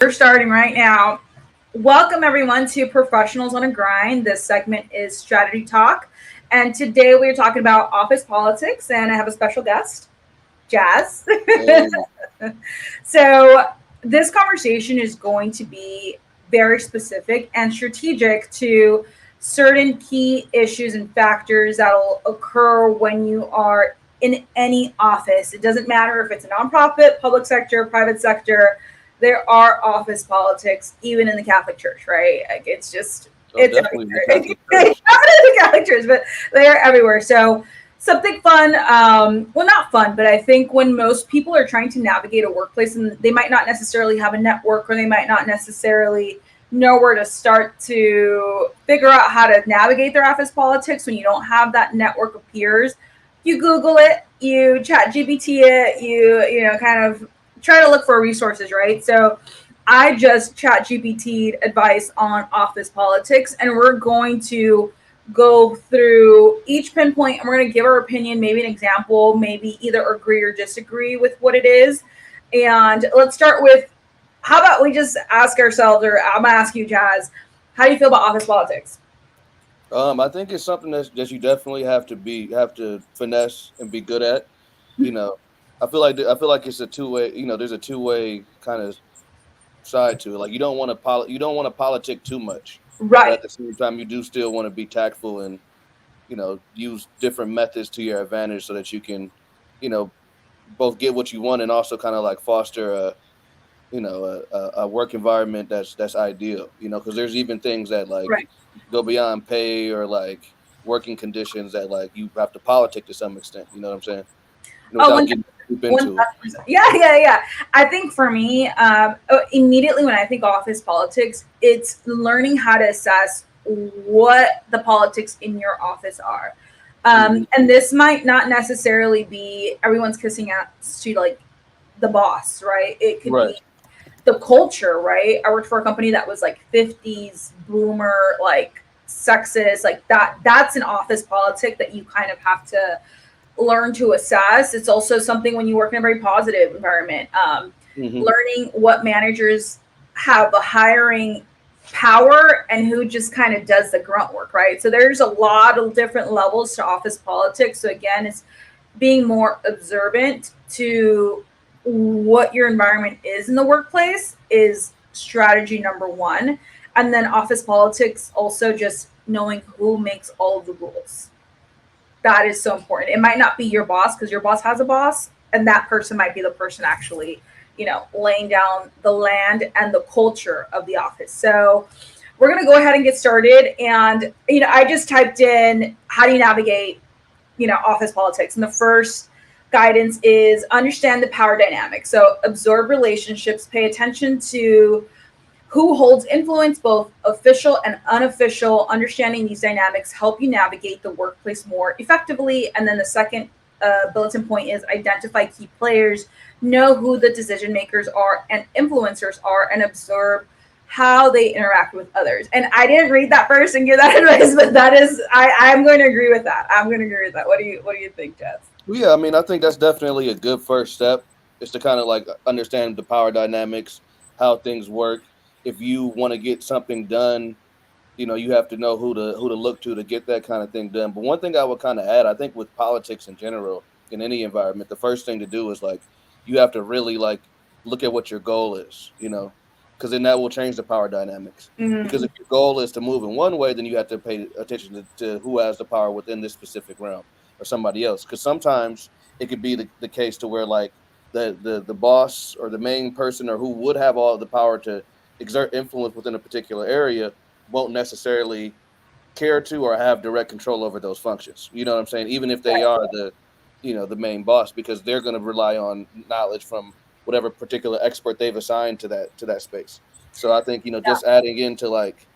We're starting right now. Welcome, everyone, to Professionals on a Grind. This segment is Strategy Talk. And today we're talking about office politics, and I have a special guest, Jazz. Hey, So, this conversation is going to be very specific and strategic to certain key issues and factors that will occur when you are in any office. It doesn't matter if it's a nonprofit, public sector, private sector, there are office politics, even in the Catholic Church, right? Like it's just, oh, it's definitely in the everywhere. Catholic Not in Church. the Catholic Church, but they are everywhere. So, something fun, well, not fun, but I think when most people are trying to navigate a workplace and they might not necessarily have a network or they might not necessarily know where to start to figure out how to navigate their office politics when you don't have that network of peers, you Google it, you chat GPT it, you kind of try to look for resources, right? So I just chat GPT advice on office politics, and we're going to go through each pinpoint and we're going to give our opinion, maybe an example, maybe either agree or disagree with what it is. And let's start with, how about we just ask ourselves, or I'm going to ask you, Jazz, how do you feel about office politics? I think it's something that you definitely have to finesse and be good at. You know, I feel like it's a two way. There's a two-way kind of side to it. Like you don't want to politic too much, but Right. at the same time, you do still want to be tactful and use different methods to your advantage so that you can, you know, both get what you want and also kind of like foster a work environment that's ideal, because there's even things that like Right. go beyond pay or like working conditions that like you have to politic to some extent, you know what I'm saying, Oh, without getting deep one into it. thousand percent. Yeah, yeah, yeah. I think for me, immediately when I think office politics, it's learning how to assess what the politics in your office are. Hmm. And this might not necessarily be everyone's kissing ass to like the boss, right? It could Right. be the culture, right? I worked for a company that was like 50s boomer, like sexist, like that. That's an office politic that you kind of have to learn to assess. It's also something when you work in a very positive environment, Hmm. learning what managers have a hiring power and who just kind of does the grunt work, right? So there's a lot of different levels to office politics. So again, it's being more observant to what your environment is in the workplace is strategy number one. And then office politics, also just knowing who makes all of the rules, that is so important. It might not be your boss because your boss has a boss, and that person might be the person actually, laying down the land and the culture of the office. So we're gonna go ahead and get started. And I just typed in how do you navigate, office politics, and the first guidance is understand the power dynamic. So absorb relationships, pay attention to who holds influence, both official and unofficial. Understanding these dynamics help you navigate the workplace more effectively. And then the second bulletin point is identify key players, know who the decision makers are and influencers are, and observe how they interact with others. And I didn't read that first and give that advice, but that is, I'm going to agree with that. I'm going to agree with that. What do you think, Jess? Well, yeah, I mean, I think that's definitely a good first step, is to kind of like understand the power dynamics, how things work. If you want to get something done, you have to know who to look to get that kind of thing done. But one thing I would kind of add, I think with politics in general, in any environment, the first thing to do is like you have to really like look at what your goal is, because then that will change the power dynamics. Because Mm, if your goal is to move in one way, then you have to pay attention to who has the power within this specific realm or somebody else. Because sometimes it could be the case to where like the boss or the main person or who would have all the power to exert influence within a particular area won't necessarily care to or have direct control over those functions. You know what I'm saying? Even if they right. are the main boss, because they're going to rely on knowledge from whatever particular expert they've assigned to that space. So I think Yeah. just adding into like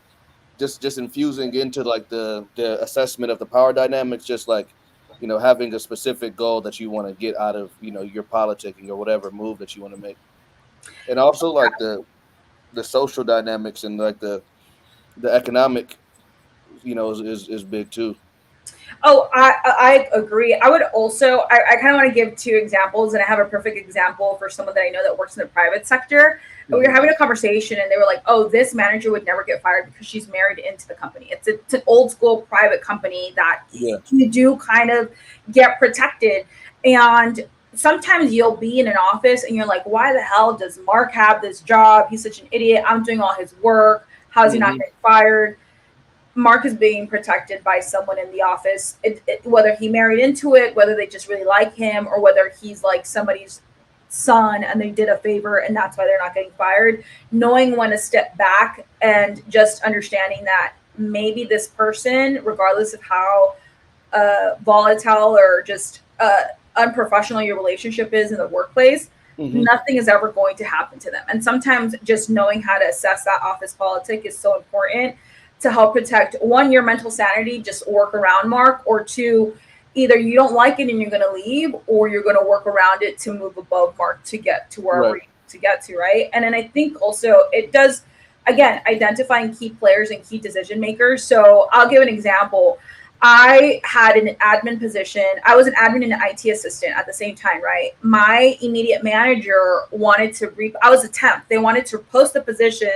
just infusing into like the assessment of the power dynamics, just like having a specific goal that you want to get out of your politicking or whatever move that you want to make, and also like the social dynamics and like the economic is big too. Oh, I agree. I would also, I kind of want to give two examples, and I have a perfect example for someone that I know that works in the private sector. And we were Hmm. having a conversation, and they were like, "Oh, this manager would never get fired because she's married into the company. It's an old school private company that Yeah. you do kind of get protected." And sometimes you'll be in an office, and you're like, "Why the hell does Mark have this job? He's such an idiot. I'm doing all his work. How's he not Hmm. getting fired?" Mark is being protected by someone in the office, whether he married into it, whether they just really like him, or whether he's like somebody's son and they did a favor and that's why they're not getting fired. Knowing when to step back and just understanding that maybe this person, regardless of how volatile or just unprofessional your relationship is in the workplace, Hmm. nothing is ever going to happen to them. And sometimes just knowing how to assess that office politic is so important to help protect one, your mental sanity, just work around Mark, or two, either you don't like it and you're going to leave, or you're going to work around it to move above Mark to get to wherever Right. you need to get to, right? And then I think also it does, again, identifying key players and key decision makers. So I'll give an example. I had an admin position. I was an admin and an IT assistant at the same time, right? My immediate manager wanted to I was a temp. They wanted to post the position,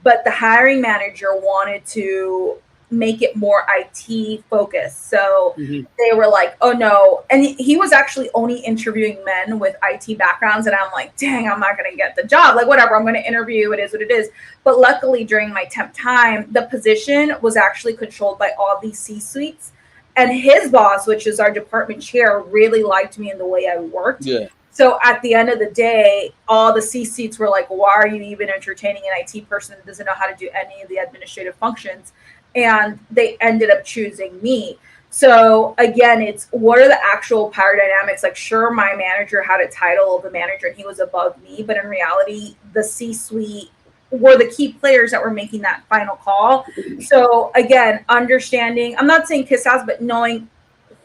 but the hiring manager wanted to make it more IT focused. So Hmm. they were like, "Oh no." And he was actually only interviewing men with IT backgrounds, and I'm like, "Dang, I'm not going to get the job. Like whatever, I'm going to interview. It is what it is." But luckily, during my temp time, the position was actually controlled by all these C suites. And his boss, which is our department chair, really liked me and the way I worked. Yeah. So at the end of the day, all the C suites were like, "Why are you even entertaining an IT person that doesn't know how to do any of the administrative functions?" And they ended up choosing me. So again, it's what are the actual power dynamics? Like, sure, my manager had a title of a manager and he was above me, but in reality, the C suite were the key players that were making that final call. So again, understanding, I'm not saying kiss ass, but knowing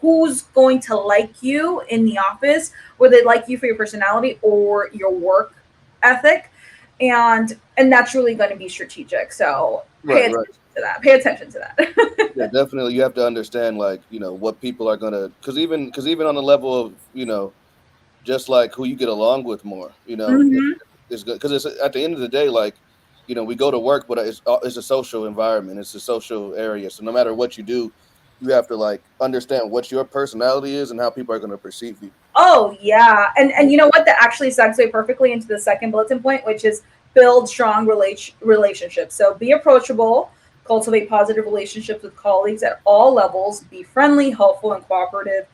who's going to like you in the office, whether they like you for your personality or your work ethic. And that's really going to be strategic. So pay Right. Right. attention to that. Pay attention to Yeah, that. definitely. You have to understand, like, what people are gonna, because even on the level of, just like who you get along with more, Hmm. is good because it's at the end of the day, like, we go to work, but it's a social environment, it's a social area. So no matter what you do, you have to like understand what your personality is and how people are gonna perceive you. Oh yeah, and you know what? That actually segues perfectly into the second bulletin point, which is build strong relationships. So be approachable, cultivate positive relationships with colleagues at all levels, be friendly, helpful, and cooperative.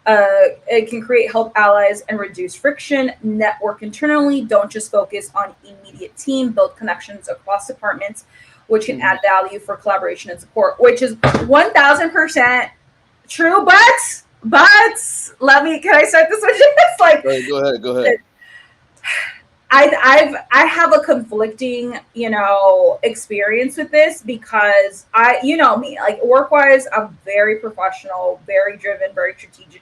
It can create help allies and reduce friction. Network internally. Don't just focus on immediate team. Build connections across departments, which can Hmm. add value for collaboration and support. Which is 1,000% true, but let me. Can I start this with you? It's like Right, go ahead, go ahead. I have a conflicting, experience with this because you know me, like work wise, I'm very professional, very driven, very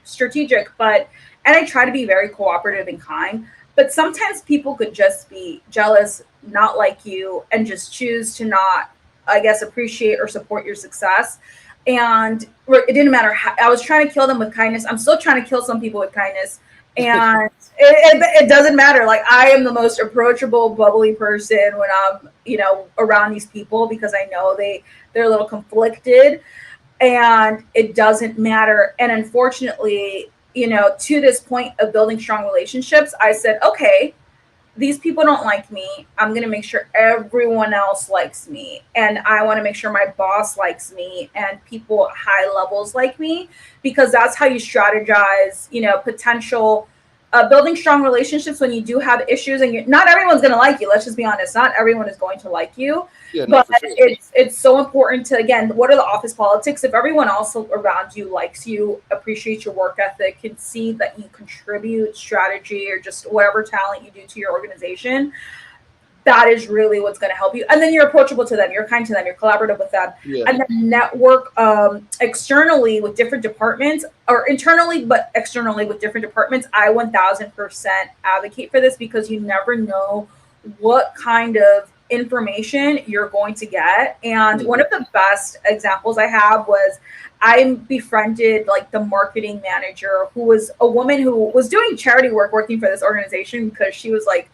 strategic, but and I try to be very cooperative and kind. But sometimes people could just be jealous, not like you, and just choose to not, I guess, appreciate or support your success. And it didn't matter how I was trying to kill them with kindness. I'm still trying to kill some people with kindness, and it doesn't matter. Like I am the most approachable, bubbly person when I'm, around these people because I know they're a little conflicted, and it doesn't matter. And unfortunately, to this point of building strong relationships, I said, okay, these people don't like me. I'm going to make sure everyone else likes me. And I want to make sure my boss likes me and people at high levels like me, because that's how you strategize, potential building strong relationships when you do have issues. And not everyone's going to like you. Let's just be honest. Not everyone is going to like you. Yeah, no, But for sure. it's so important to, again, what are the office politics? If everyone else around you likes you, appreciates your work ethic, can see that you contribute strategy or just whatever talent you do to your organization, that is really what's going to help you. And then you're approachable to them, you're kind to them, you're collaborative with them. Yeah. And then network externally with different departments, or internally but externally with different departments. I 1000% advocate for this because you never know what kind of information you're going to get. And one Mhm. of the best examples I have was I befriended like the marketing manager, who was a woman who was doing charity work working for this organization because she was like,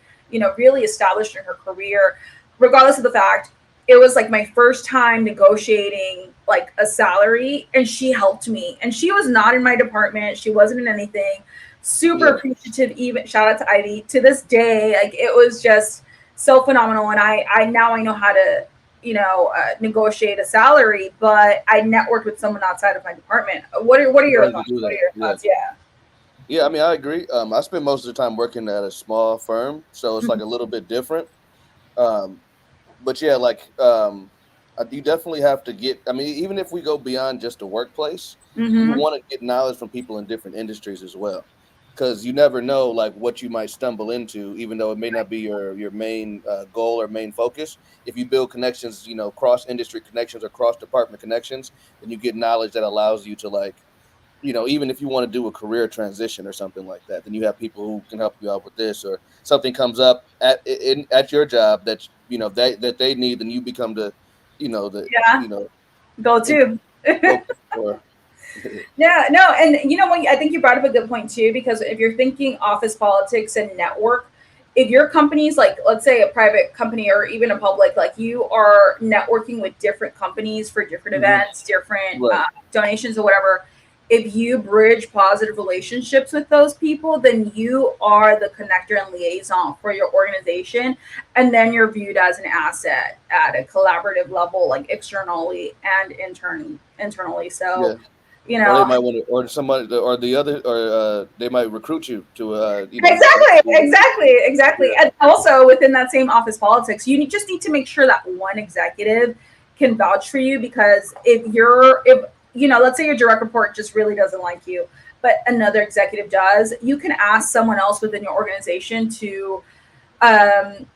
really established in her career. Regardless of the fact, it was like my first time negotiating like a salary, and she helped me. And she was not in my department, she wasn't in anything. Super Yeah, appreciative. Even shout out to Ivy to this day. Like, it was just so phenomenal. And I now I know how to negotiate a salary, but I networked with someone outside of my department. What are you your learn to thoughts? do What are that. your Yeah. thoughts? Yeah. Yeah, I mean, I agree. I spend most of the time working at a small firm, so it's like a little bit different. Um, but yeah, like you definitely have to get. I mean, even if we go beyond just the workplace, you Mm-hmm. want to get knowledge from people in different industries as well, because you never know like what you might stumble into, even though it may not be your main goal or main focus. If you build connections, cross industry connections or cross department connections, then you get knowledge that allows you to like even if you want to do a career transition or something like that, then you have people who can help you out with this, or something comes up at your job that that they need, then you become the Yeah. you know Go in to. focus for. Yeah, no, and what, I think you brought up a good point too, because if you're thinking office politics and network, if your company's like, let's say a private company or even a public, like you are networking with different companies for different Hmm. events, different Right. donations or whatever. If you bridge positive relationships with those people, then you are the connector and liaison for your organization, and then you're viewed as an asset at a collaborative level, like externally and internally. Yeah. So, Or they might want to, or somebody, or the other, or they might recruit you to exactly, to exactly, exactly. yeah, And also within that same office politics, just need to make sure that one executive can vouch for you, because if let's say your direct report just really doesn't like you, but another executive does, you can ask someone else within your organization to um,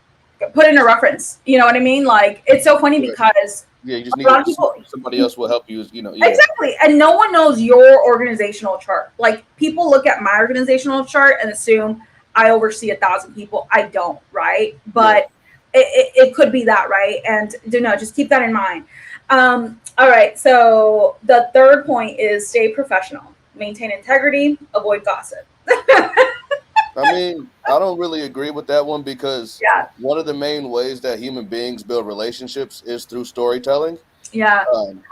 put in a reference. You know what I mean? Like, it's so funny right. because Yeah, you just a need lot of people. somebody else will help you. Yeah, Exactly. And no one knows your organizational chart. Like, people look at my organizational chart and assume I oversee 1,000 people. I don't, right? yeah. But it could be that, right? And just keep that in mind. All right. So the third point is stay professional, maintain integrity, avoid gossip. I mean, I don't really agree with that one because Yeah. one of the main ways that human beings build relationships is through storytelling. Yeah. Um,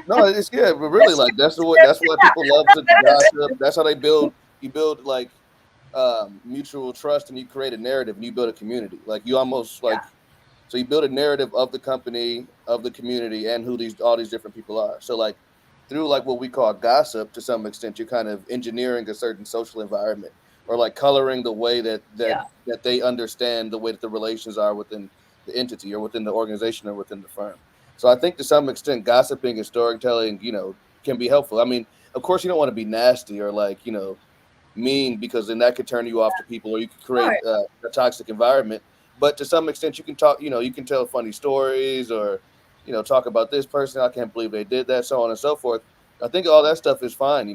no, it's yeah, but really, like that's why people love to gossip. That's how they build. You build like mutual trust, and you create a narrative, and you build a community. Like you almost Yeah. like so you build a narrative of the company, of the community, and who these all these different people are. So like through like what we call gossip, to some extent, you're kind of engineering a certain social environment, or like coloring the way Yeah. that they understand the way that the relations are within the entity or within the organization or within the firm. So I think to some extent, gossiping and storytelling, can be helpful. I mean, of course, you don't want to be nasty or like mean, because then that could turn you off to people, or you could All create right. a toxic environment. But to some extent, you can talk. You can tell funny stories, or talk about this person. I can't believe they did that, so on and so forth. I think all that stuff is fine.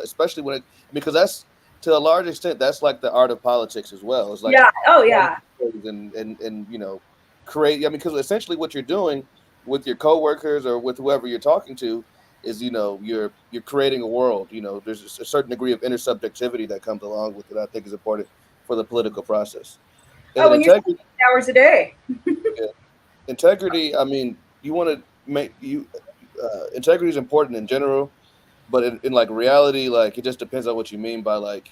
Especially when it because that's to a large extent that's like the art of politics as well. It's like Yeah. Oh, telling yeah. stories and create. I mean, because essentially what you're doing with your coworkers or with whoever you're talking to is you're creating a world. There's a certain degree of intersubjectivity that comes along with it. I think is important for the political process. And Oh, then when you're integrity, 6 hours a day. yeah, integrity. I mean, you want to make you integrity is important in general, but in like reality, like it just depends on what you mean by like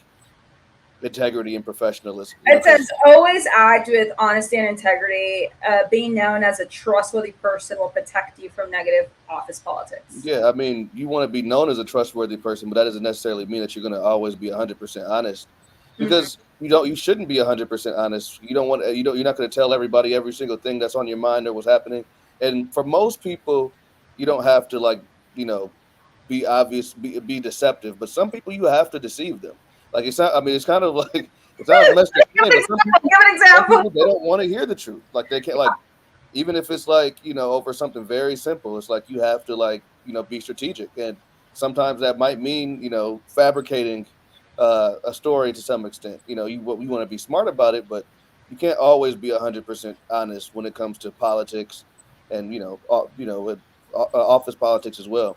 integrity and professionalism. It says Because always act with honesty and integrity. Being known as a trustworthy person will protect you from negative office politics. yeah, I mean, you want to be known as a trustworthy person, but that doesn't necessarily mean that you're going to always be 100% honest, Mhm. because you shouldn't be 100% honest. You don't want you're not going to tell everybody every single thing that's on your mind or what's happening. And for most people, you don't have to like you know be obvious, be deceptive. But some people you have to deceive them. Like it's not. I mean, it's kind of like it sounds messed up to Give say, an but example. Give an some example. people they don't want to hear the truth. Like they can't like even if it's like over something very simple. It's like you have to like be strategic, and sometimes that might mean fabricating a story to some extent. You want to be smart about it, but you can't always be 100% honest when it comes to politics, and office politics as Uh,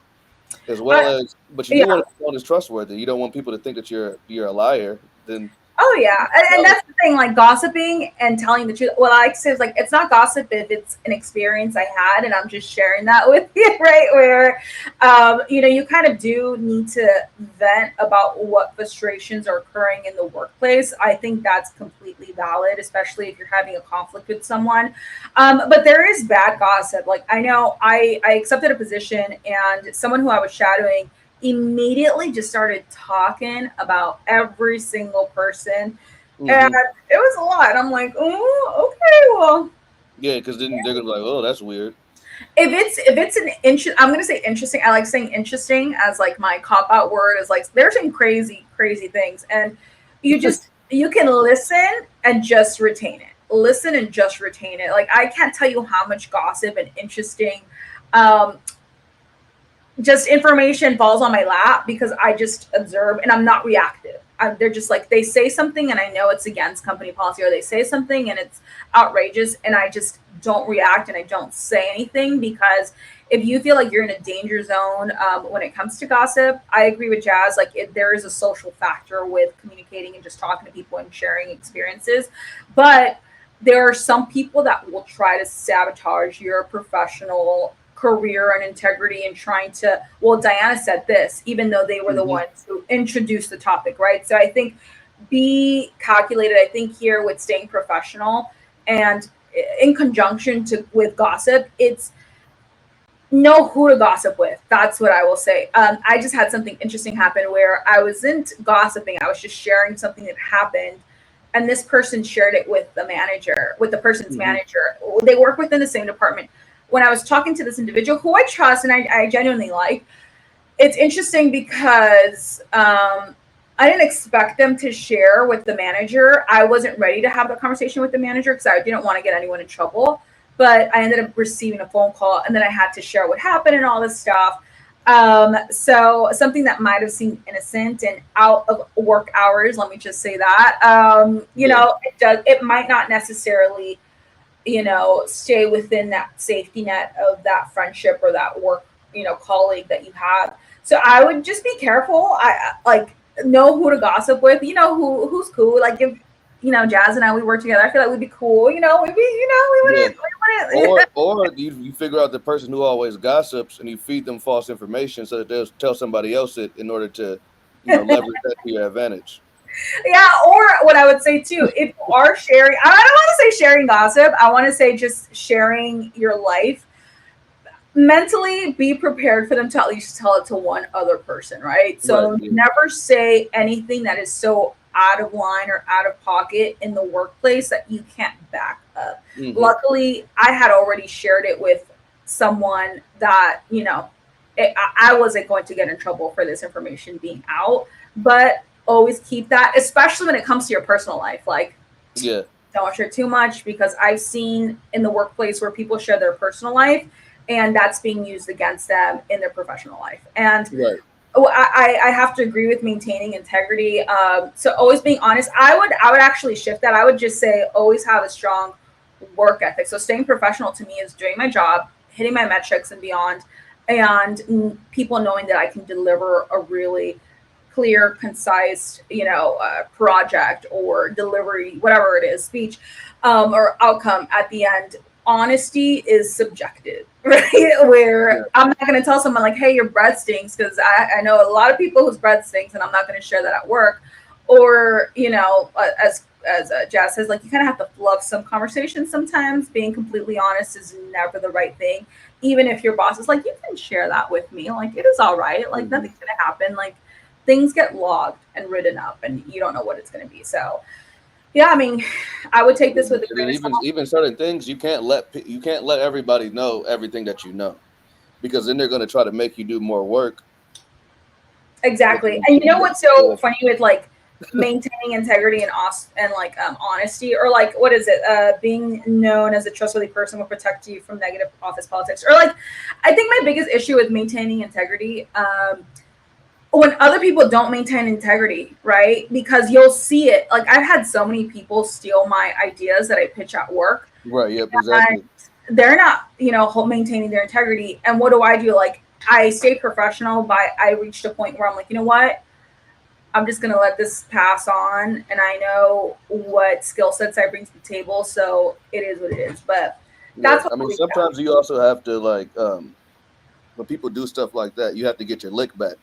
well as. But you yeah. do want to be known as trustworthy. You don't want people to think that you're a liar. Then Oh yeah, and tell it. that's the thing. Like gossiping and telling the truth. What I like to say is like it's not gossip if it's an experience I had, and I'm just sharing that with you, right? Where, you kind of do need to vent about what frustrations are occurring in the workplace. I think that's completely valid, especially if you're having a conflict with someone. But there is bad gossip. Like I know I accepted a position, and someone who I was shadowing immediately just started talking about every single person, and Hmm. it was a lot. I'm like, oh, okay, well, Yeah, because then they're gonna be like, oh, that's weird. if it's an I'm gonna say interesting. I like saying interesting as like my cop out word is like there's some crazy things, and you can listen and just retain it. Listen and just retain it. Like I can't tell you how much gossip and interesting um, just information falls on my lap because I just observe and I'm not reactive. They're just like they say something and I know it's against company policy, or they say something and it's outrageous, and I just don't react and I don't say anything because if you feel like you're in a danger zone when it comes to gossip, I agree with Jazz. Like there is a social factor with communicating and just talking to people and sharing experiences, but there are some people that will try to sabotage your professional career and integrity and trying to, well, Diana said this even though they were the Hmm. ones who introduced the topic, right? So I think be calculated. I think here with staying professional and in conjunction to with gossip, it's know who to gossip with. That's what I will say. I just had something interesting happen where I wasn't gossiping. I was just sharing something that happened, and this person shared it with the manager, with the person's Hmm. manager. They work within the same department. When I was talking to this individual who I trust and I genuinely like, it's interesting because I didn't expect them to share with the manager. I wasn't ready to have that conversation with the manager because I didn't want to get anyone in trouble. But I ended up receiving a phone call, and then I had to share what happened and all this stuff. So something that might have seemed innocent and out of work hours, let me just say that. Yeah. It does. It might not necessarily stay within that safety net of that friendship or that work, colleague that you have. So I would just be careful. I like know who to gossip with. You know who's cool. Like if Jazz and I we work together, I feel like we'd be cool. We'd be Yeah. we wouldn't. Or you figure out the person who always gossips and you feed them false information so that they'll tell somebody else it in order to, leverage that to your advantage. Yeah, or what I would say too, if you are sharing, I don't want to say sharing gossip. I want to say just sharing your life. Mentally be prepared for them to at least tell it to one other person, right? Right. So Yeah. never say anything that is so out of line or out of pocket in the workplace that you can't back up. Hmm. Luckily, I had already shared it with someone that, I wasn't going to get in trouble for this information being out, but always keep that, especially when it comes to your personal life. Like, Yeah. don't share too much because I've seen in the workplace where people share their personal life and that's being used against them in their professional life. And Right. I have to agree with maintaining integrity. So always being honest. I would actually shift that. I would just say always have a strong work ethic. So staying professional to me is doing my job, hitting my metrics and beyond, and people knowing that I can deliver a really clear, concise, project or delivery, whatever it is, speech, or outcome at the end. Honesty is subjective, right? Yeah. Where I'm not going to tell someone like, "Hey, your bread stinks," because I know a lot of people whose bread stinks, and I'm not going to share that at work. Or as Jazz says, like you kind of have to fluff some conversations sometimes. Being completely honest is never the right thing. Even if your boss is like, "You can share that with me," like it is all right. Like Hmm. nothing's going to happen. Like things get logged and written up and you don't know what it's going to be. So yeah, I mean, I would take this with a And then grain of salt. even certain things you can't let everybody know everything that you know, because then they're going to try to make you do more work. And Exactly. then, And you know what's so yeah. funny with like maintaining integrity and like honesty, or like what is it, being known as a trustworthy person will protect you from negative office politics, or like I think my biggest issue with maintaining integrity, when other people don't maintain integrity, right? Because you'll see it. Like I've had so many people steal my ideas that I pitch at work, Right. Yep. and Exactly. they're not, maintaining their integrity. And what do? Like I stay professional, by I reached a point where I'm like, you know what? I'm just gonna let this pass on, and I know what skill sets I bring to the table, so it is what it is. But Yeah. that's what I mean, we got. sometimes you also have to like when people do stuff like that, you have to get your lick back.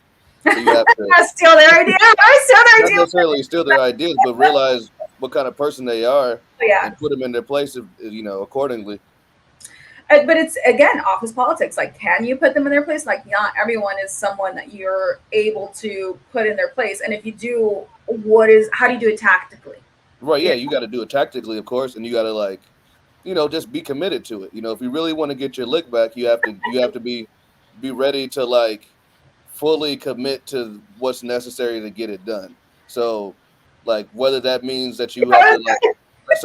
So you have to Steal their idea. I steal their not idea. necessarily steal their ideas, but realize what kind of person they are Yeah. and put them in their place, if, accordingly. But it's again office politics. Like, can you put them in their place? Like, not everyone is someone that you're able to put in their place. And if you do, how do you do it tactically? Right? You Yeah, know? you got to do it tactically, of course, and you got to like, just be committed to it. If you really want to get your lick back, you have to be ready to like fully commit to what's necessary to get it done. So, like whether that means that you have to like let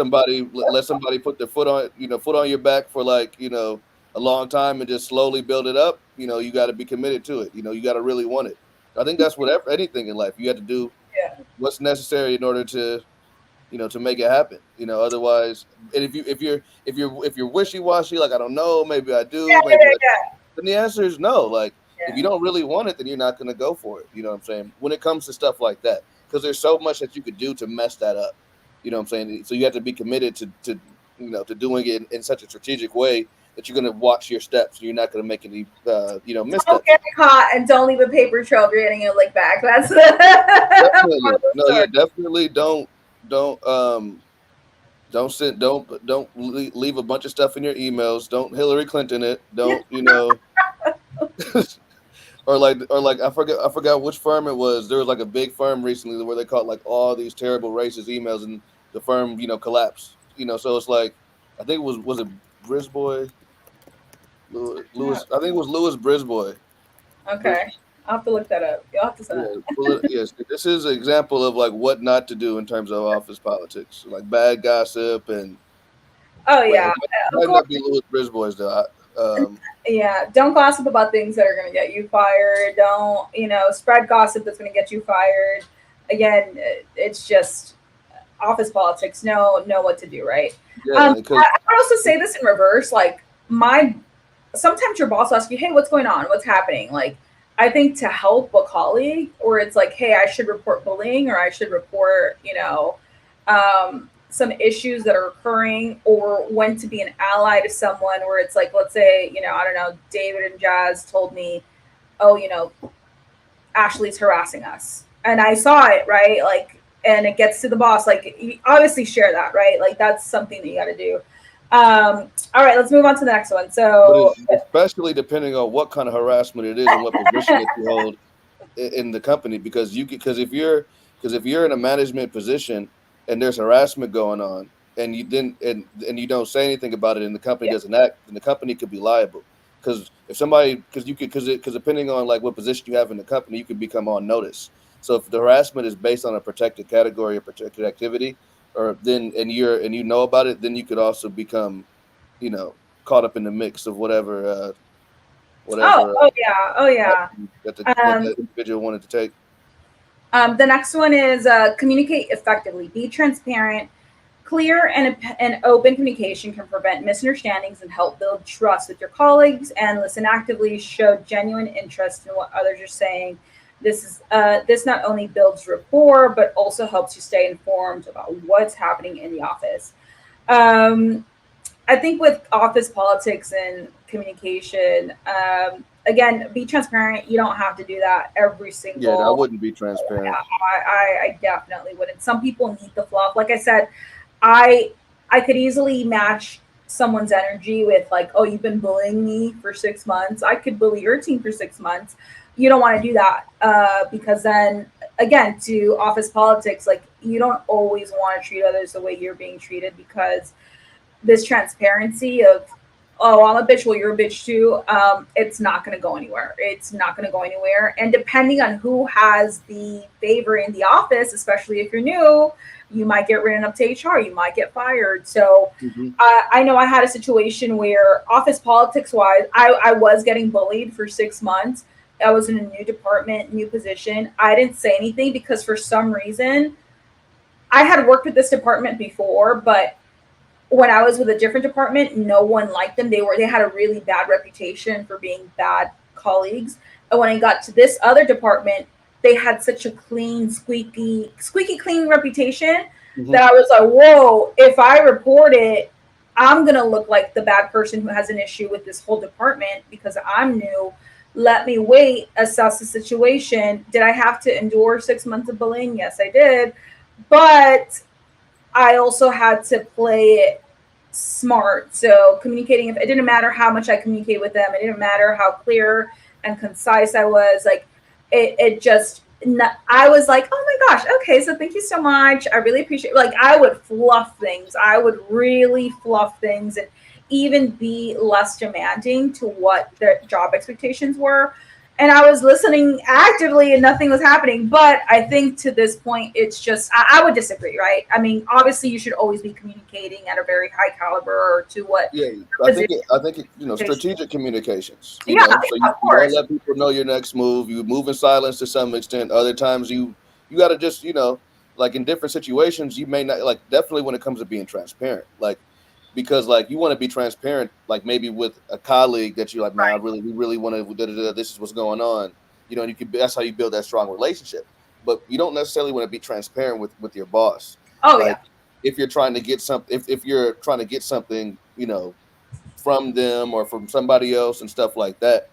somebody put their foot on your back for like a long time and just slowly build it up. You got to be committed to it. You got to really want it. I think that's whatever anything in life you have to do Yeah. what's necessary in order to make it happen. Otherwise, and if you're wishy washy, like I don't know, maybe I do, maybe I don't, Yeah. then the answer is no. Like if you Yeah. don't really want it, then you're not going to go for it. You know what I'm saying? When it comes to stuff like that, because there's so much that you could do to mess that up. You know what I'm saying? So you have to be committed to doing it in such a strategic way that you're going to watch your steps. You're not going to make any Don't missteps. get caught and don't leave a paper trail if you're getting your lick back. That's the Definitely, moral no, yeah, story. definitely don't send don't leave a bunch of stuff in your emails. Don't Hillary Clinton it. Don't or like I forgot which firm it was. There was like a big firm recently where they caught like all these terrible racist emails and the firm collapsed. So it's like I think it was Brisboy Yeah. Lewis. I think it was Lewis Brisboy. Bris, Okay. I'll have to look that up. You'll have to send yeah, that. yes. This is an example of like what not to do in terms of office politics, like bad gossip and Oh wait, yeah, of it might course. not be Lewis Brisboy's though. Yeah, don't gossip about things that are going to get you fired. Don't, spread gossip that's going to get you fired. Again, it's just office politics. Know what to do, right? Yeah, because I would also say this in reverse. Like my, sometimes your boss will ask you, "Hey, what's going on? What's happening?" Like I think to help a colleague, or it's like, "Hey, I should report bullying, or I should report, some issues that are occurring, or when to be an ally to someone." Where it's like, let's say, I don't know, David and Jazz told me, "Oh, Ashley's harassing us," and I saw it, right? Like, and it gets to the boss. Like, you obviously share that, right? Like, that's something that you got to do. All right, let's move on to the next one. but So, especially depending on what kind of harassment it is and what position that you hold in the company, because if you're in a management position and there's harassment going on and you don't say anything about it and the company yeah. doesn't act, then the company could be liable. Because if somebody because you could because depending on like what position you have in the company, you could become on notice. So if the harassment is based on a protected category or protected activity, or then and you know about it, then you could also become you know caught up in the mix of Oh, whatever oh yeah, oh yeah. action that Um, the individual wanted to take. the next one is communicate effectively. Be transparent. Clear and open communication can prevent misunderstandings and help build trust with your colleagues. And listen actively. Show genuine interest in what others are saying. This not only builds rapport, but also helps you stay informed about what's happening in the office. Um, I think with office politics and communication, again, be transparent. You don't have to do that every Yeah, I single. wouldn't be transparent. I definitely wouldn't. Some people need the fluff. Like I said, I I could easily match someone's energy with like, oh, you've been bullying me for 6 months. I could bully your team for 6 months. You don't want to do that because then again, to office politics, like you don't always want to treat others the way you're being treated because this transparency of, oh, I'm a bitch, well, you're a bitch too, it's not going to go anywhere. It's not going to go anywhere. And depending on who has the favor in the office, especially if you're new, you might get written up to HR, you might get fired. So Hmm. I know I had a situation where office politics wise, I was getting bullied for 6 months. I was in a new department, new position. I didn't say anything because for some reason I had worked with this department before, but when I was with a different department, no one liked them. They had a really bad reputation for being bad colleagues. And when I got to this other department, they had such a clean, squeaky clean reputation Hmm. that I was like, whoa, if I report it, I'm gonna look like the bad person who has an issue with this whole department because I'm new. Let me wait, assess the situation. Did I have to endure 6 months of bullying? Yes, I did. But I also had to play it smart. So communicating, if it didn't matter how much I communicate with them, it didn't matter how clear and concise I was. Like it just, I was like, oh my gosh, okay, so thank you so much. I really appreciate. Like I would fluff things. I would really fluff things and even be less demanding to what their job expectations were. And I was listening actively and nothing was happening. But I think to this point, it's just, I would disagree, right? I mean, obviously, you should always be communicating at a very high caliber or to what Yeah, your position I think it, expectation. strategic communications. Yeah, So yeah, of you don't course. let people know your next move. You move in silence to some extent. Other times you got to just like in different situations you may not like. Definitely when it comes to being transparent, like because like you want to be transparent, like maybe with a colleague that you're like, man, Right. we really want to. This is what's going on. And you can that's how you build that strong relationship. But you don't necessarily want to be transparent with your boss, Oh, yeah. like if you're trying to get something if you're trying to get something from them or from somebody else and stuff like that,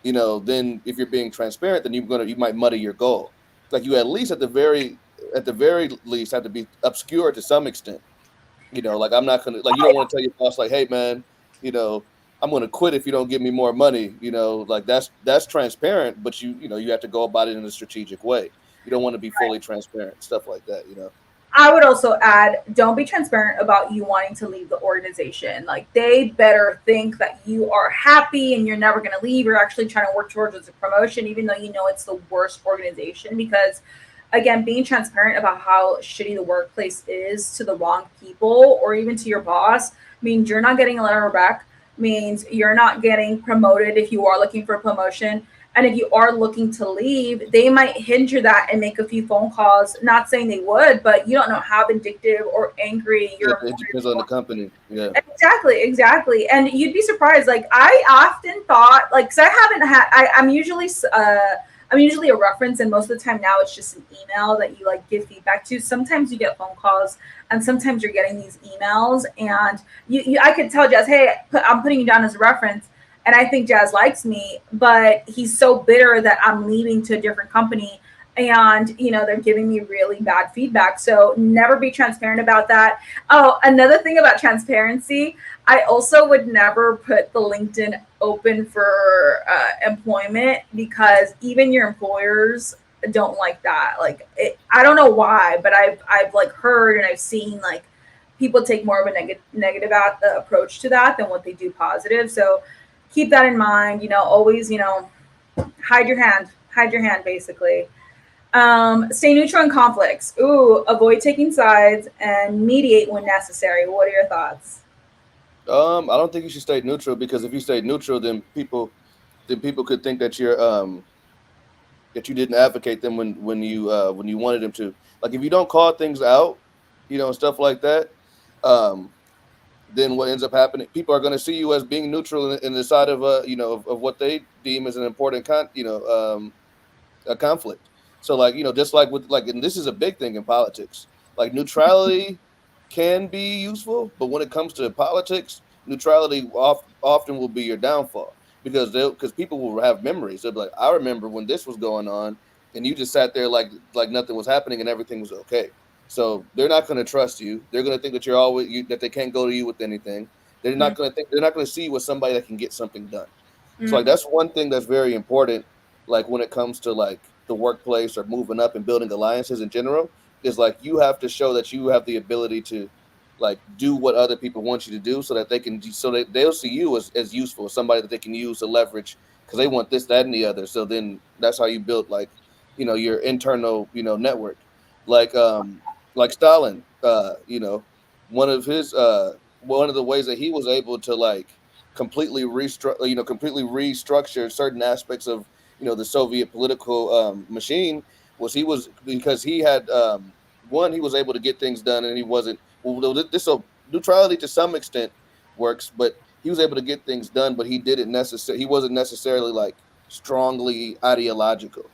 then if you're being transparent, then you might muddy your goal. Like you at the very least have to be obscure to some extent. Like I'm not gonna like you Oh, don't yeah. want to tell your boss like, hey man, you know, I'm gonna quit if you don't give me more money. Like that's transparent, but you have to go about it in a strategic way. You don't want to be fully transparent, stuff like that. I would also add, don't be transparent about you wanting to leave the organization. Like they better think that you are happy and you're never going to leave. You're actually trying to work towards a promotion, even though you know it's the worst organization. Because again, being transparent about how shitty the workplace is to the wrong people or even to your boss means you're not getting a letter back, means you're not getting promoted if you are looking for a promotion. And if you are looking to leave, they might hinder that and make a few phone calls. Not saying they would, but you don't know how vindictive or angry Yeah, your it employer is depends on the going. company. Yeah. Exactly, exactly. And you'd be surprised. Like I often thought, like, cause I haven't had. I'm usually a reference, and most of the time now it's just an email that you like give feedback to. Sometimes you get phone calls, and sometimes you're getting these emails, and I could tell Jazz, hey, I'm putting you down as a reference, and I think Jazz likes me, but he's so bitter that I'm leaving to a different company. And they're giving me really bad feedback, so never be transparent about that. Oh, another thing about transparency, I also would never put the LinkedIn open for employment because even your employers don't like that. Like, I don't know why, but I've like heard and I've seen like people take more of a negative approach to that than what they do positive. So keep that in mind. Always hide your hand, basically. Stay neutral in conflicts. Ooh, avoid taking sides and mediate when necessary. What are your thoughts? I don't think you should stay neutral because if you stay neutral, then people could think that you didn't advocate them when you wanted them to. Like if you don't call things out, stuff like that, um, then what ends up happening? People are going to see you as being neutral in the side of of what they deem as an important a conflict. So like just like with like, and this is a big thing in politics. Like neutrality can be useful, but when it comes to politics, neutrality often will be your downfall because people will have memories. They'll be like, I remember when this was going on, and you just sat there like nothing was happening and everything was okay. So they're not going to trust you. They're going to think that that they can't go to you with anything. They're not going to see you as somebody that can get something done. So like Mm-hmm. that's one thing that's very important, like when it comes to like the workplace or moving up and building alliances in general, is like you have to show that you have the ability to like do what other people want you to do so that they'll see you as useful, somebody that they can use to leverage because they want this, that, and the other. So then that's how you build like your internal network. like um like Stalin, one of his one of the ways that he was able to like completely restructure certain aspects of the Soviet political machine, was he was because he had one, he was able to get things done, and he wasn't, well, this, so neutrality to some extent works, but he was able to get things done, but he wasn't necessarily like strongly ideological,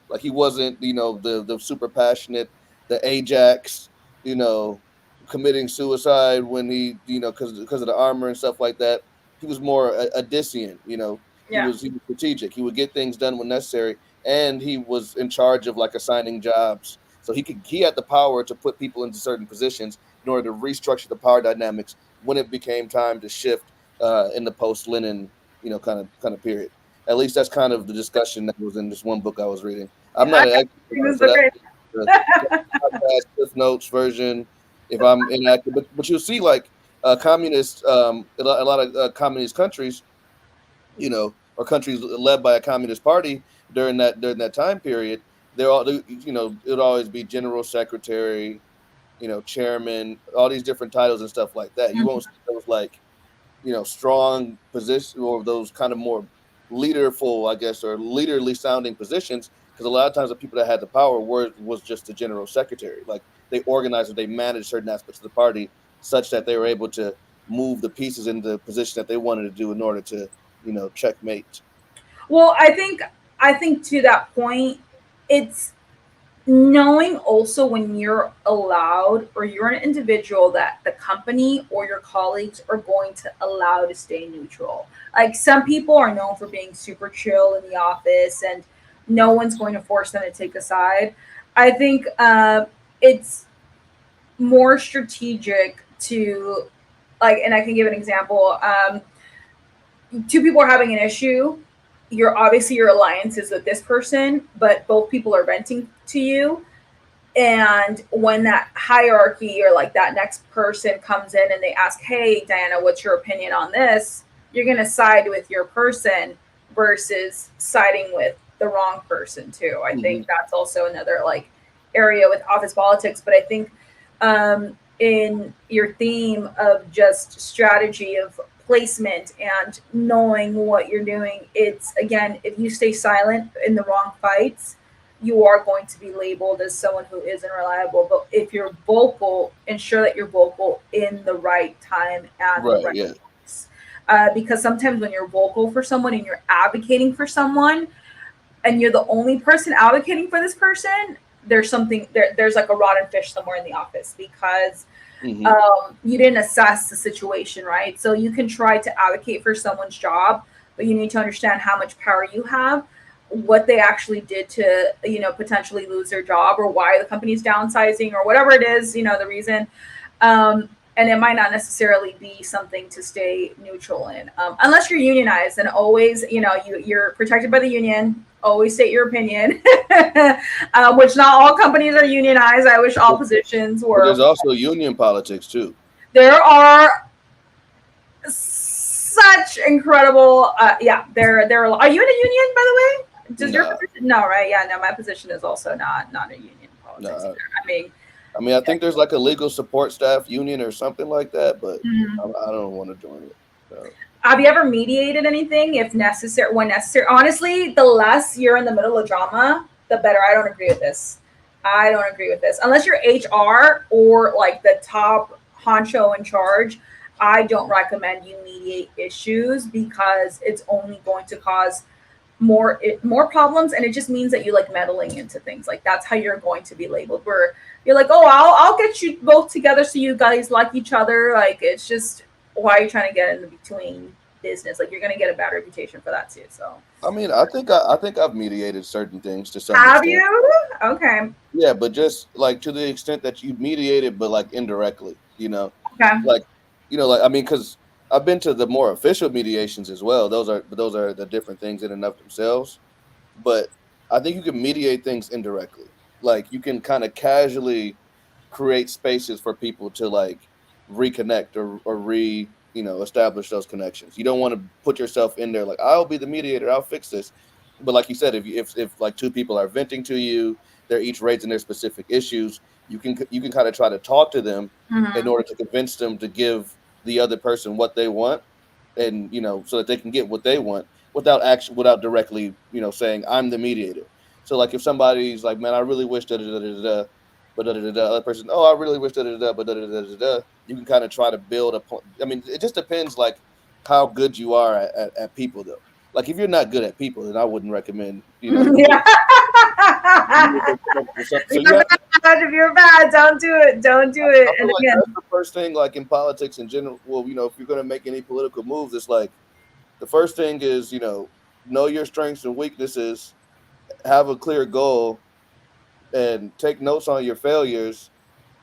like he wasn't, the super passionate, the Ajax, you know committing suicide when he, because of the armor and stuff like that. He was more a Odyssean, he Yeah. was strategic. He would get things done when necessary, and he was in charge of like assigning jobs. So he had the power to put people into certain positions in order to restructure the power dynamics when it became time to shift in the post Lenin, kind of period. At least that's kind of the discussion that was in this one book I was reading. I'm I not an expert read on it, this so book that's right the podcast Cliff Notes version. If I'm inaccurate, but you'll see like communist, a lot of communist countries, or countries led by a communist party during that time period, it would always be general secretary, chairman, all these different titles and stuff like that. You now. won't see those like, strong position, or those kind of more leaderful, I guess, or leaderly sounding positions, because a lot of times the people that had the power was just the general secretary. Like they organized or they managed certain aspects of the party such that they were able to move the pieces in the position that they wanted to do in order to, checkmate. Well, I think to that point, it's knowing also when you're allowed or you're an individual that the company or your colleagues are going to allow to stay neutral. Like some people are known for being super chill in the office and no one's going to force them to take a side. I think it's more strategic to like, and I can give an example. Two people are having an issue. You're obviously your alliance is with this person, but both people are venting to you, and when that hierarchy or like that next person comes in and they ask, hey Diana, what's your opinion on this, you're going to side with your person versus siding with the wrong person too. I Hmm. think that's also another like area with office politics. But I think in your theme of just strategy of placement and knowing what you're doing, it's again, if you stay silent in the wrong fights, you are going to be labeled as someone who isn't reliable. But if you're vocal, ensure that you're vocal in the right time and the Right. right Yeah. place. Because sometimes when you're vocal for someone and you're advocating for someone and you're the only person advocating for this person, there's something there's like a rotten fish somewhere in the office because Hmm. you didn't assess the situation right. So you can try to advocate for someone's job, but you need to understand how much power you have, what they actually did to potentially lose their job, or why the company's downsizing, or whatever it is, the reason. And it might not necessarily be something to stay neutral in, unless you're unionized. And always, you're protected by the union. Always state your opinion, which not all companies are unionized. I wish all But, positions but there's were. also union politics too. There are such incredible. Yeah, there are. Are you in a union, by the way? Does your Nah, position? No, right? Yeah, no. My position is also not a union politics nah. either. I mean, I mean, I think there's like a legal support staff union or something like that, but mm. I don't want to join it. No. Have you ever mediated anything if necessary, when necessary? Honestly, the less you're in the middle of drama, the better. I don't agree with this. I don't agree with this. Unless you're HR or like the top honcho in charge, I don't recommend you mediate issues because it's only going to cause more problems, and it just means that you like meddling into things. Like that's how you're going to be labeled. Where you're like, oh, I'll get you both together so you guys like each other. Like it's just, why are you trying to get in between business? Like you're gonna get a bad reputation for that too. So I mean, I think I've mediated certain things to some have extent. you? Okay. Yeah, but just like to the extent that you mediated, but like indirectly, Okay. like like I mean, because I've been to the more official mediations as well. Those are the different things in and of themselves. But I think you can mediate things indirectly. Like you can kind of casually create spaces for people to like reconnect or establish those connections. You don't want to put yourself in there like I'll be the mediator, I'll fix this. But like you said, if like two people are venting to you, they're each raising their specific issues, you can kind of try to talk to them in Mm-hmm. order to convince them to give the other person what they want, and so that they can get what they want without directly, saying I'm the mediator. So like if somebody's like, man, I really wish da da da da da, but da da da da, other person, oh, I really wish da da da, but da da da da da. You can kind of try to build a point. I mean, it just depends like how good you are at people though. Like if you're not good at people, then I wouldn't recommend, Yeah. you need to come up with something. So If you you're have to. bad, if you're bad, don't do it. Don't do I it. feel And like again, that's the first thing, like in politics in general. Well, if you're gonna make any political moves, it's like the first thing is, know your strengths and weaknesses, have a clear goal, and take notes on your failures,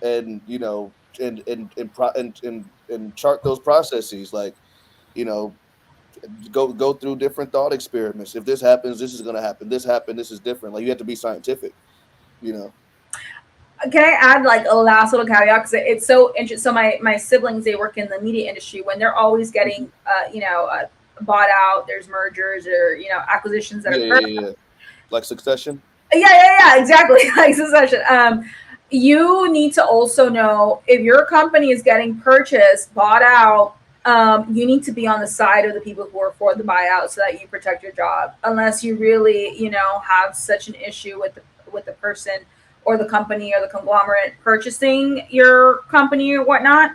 and and chart those processes. Like, you know, go through different thought experiments. If this happens, this is gonna happen. This happened. This is different. Like you have to be scientific. You know. can I add like a last little caveat because it's so interesting. So my siblings, they work in the media industry. When they're always getting Mhm. bought out, there's mergers or acquisitions that Yeah, occur. yeah, yeah. Like Succession. Yeah, exactly. Like succession. You need to also know if your company is getting purchased, bought out. You need to be on the side of the people who are for the buyout so that you protect your job. Unless you really, have such an issue with the person or the company or the conglomerate purchasing your company or whatnot.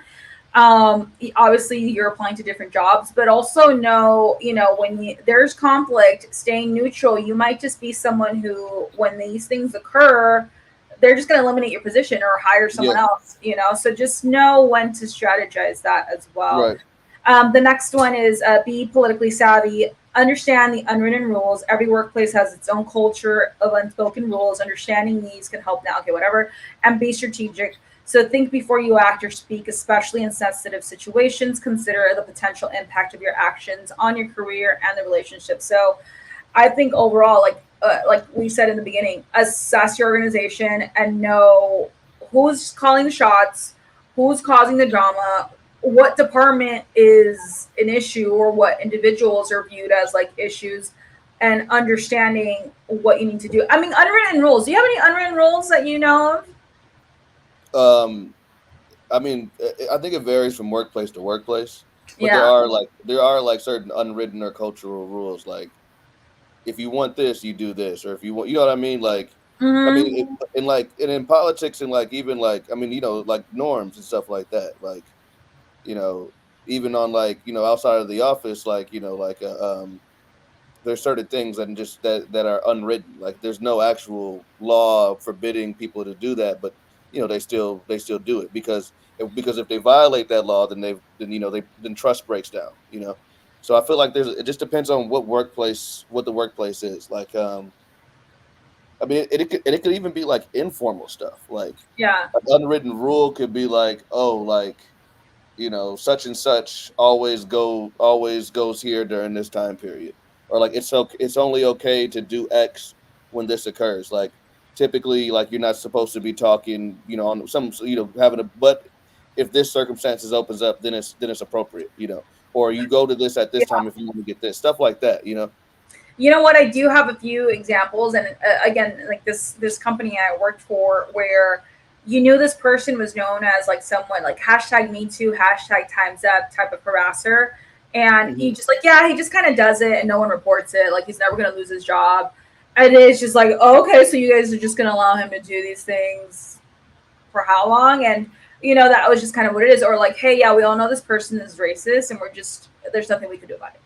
Obviously you're applying to different jobs, but also know, when there's conflict, staying neutral. You might just be someone who, when these things occur, they're just going to eliminate your position or hire someone Yeah. else, so just know when to strategize that as well. Right. The next one is be politically savvy. Understand the unwritten rules. Every workplace has its own culture of unspoken rules. Understanding these can help navigate whatever. And be strategic. So think before you act or speak, especially in sensitive situations. Consider the potential impact of your actions on your career and the relationship. So I think overall, like we said in the beginning, assess your organization and know who's calling the shots, who's causing the drama, what department is an issue, or what individuals are viewed as like issues, and understanding what you need to do. I mean, unwritten rules. Do you have any unwritten rules that you know of? Um, I mean, I think it varies from workplace to workplace, but there Yeah. are like certain unwritten or cultural rules. Like if you want this, you do this, or if you want, you know what I mean. Like, I mean, Mm-hmm. and in politics and like even like I mean, like norms and stuff like that. Like, you know, even on like outside of the office, like like there's certain things that are unwritten. Like there's no actual law forbidding people to do that, but they still do it because if they violate that law, then then trust breaks down. So I feel like it just depends on what the workplace is. Like I mean it could even be like informal stuff. Like Yeah. an unwritten rule could be like, oh, like such and such always goes here during this time period, or like it's only okay to do X when this occurs. Like typically, like you're not supposed to be talking, on some, having a, but if this circumstances opens up, then it's appropriate, or you go to this at this time if you want to get this stuff like that. You know what? I do have a few examples, and again, like this company I worked for, where you knew this person was known as like someone like hashtag Me Too, hashtag Times Up type of harasser, and Hmm. he just like he just kind of does it, and no one reports it. Like he's never gonna lose his job, and it's just like, oh, okay, so you guys are just gonna allow him to do these things for how long? And that was just kind of what it is. Or like, hey, yeah, we all know this person is racist, and we're just there's nothing we can do about it.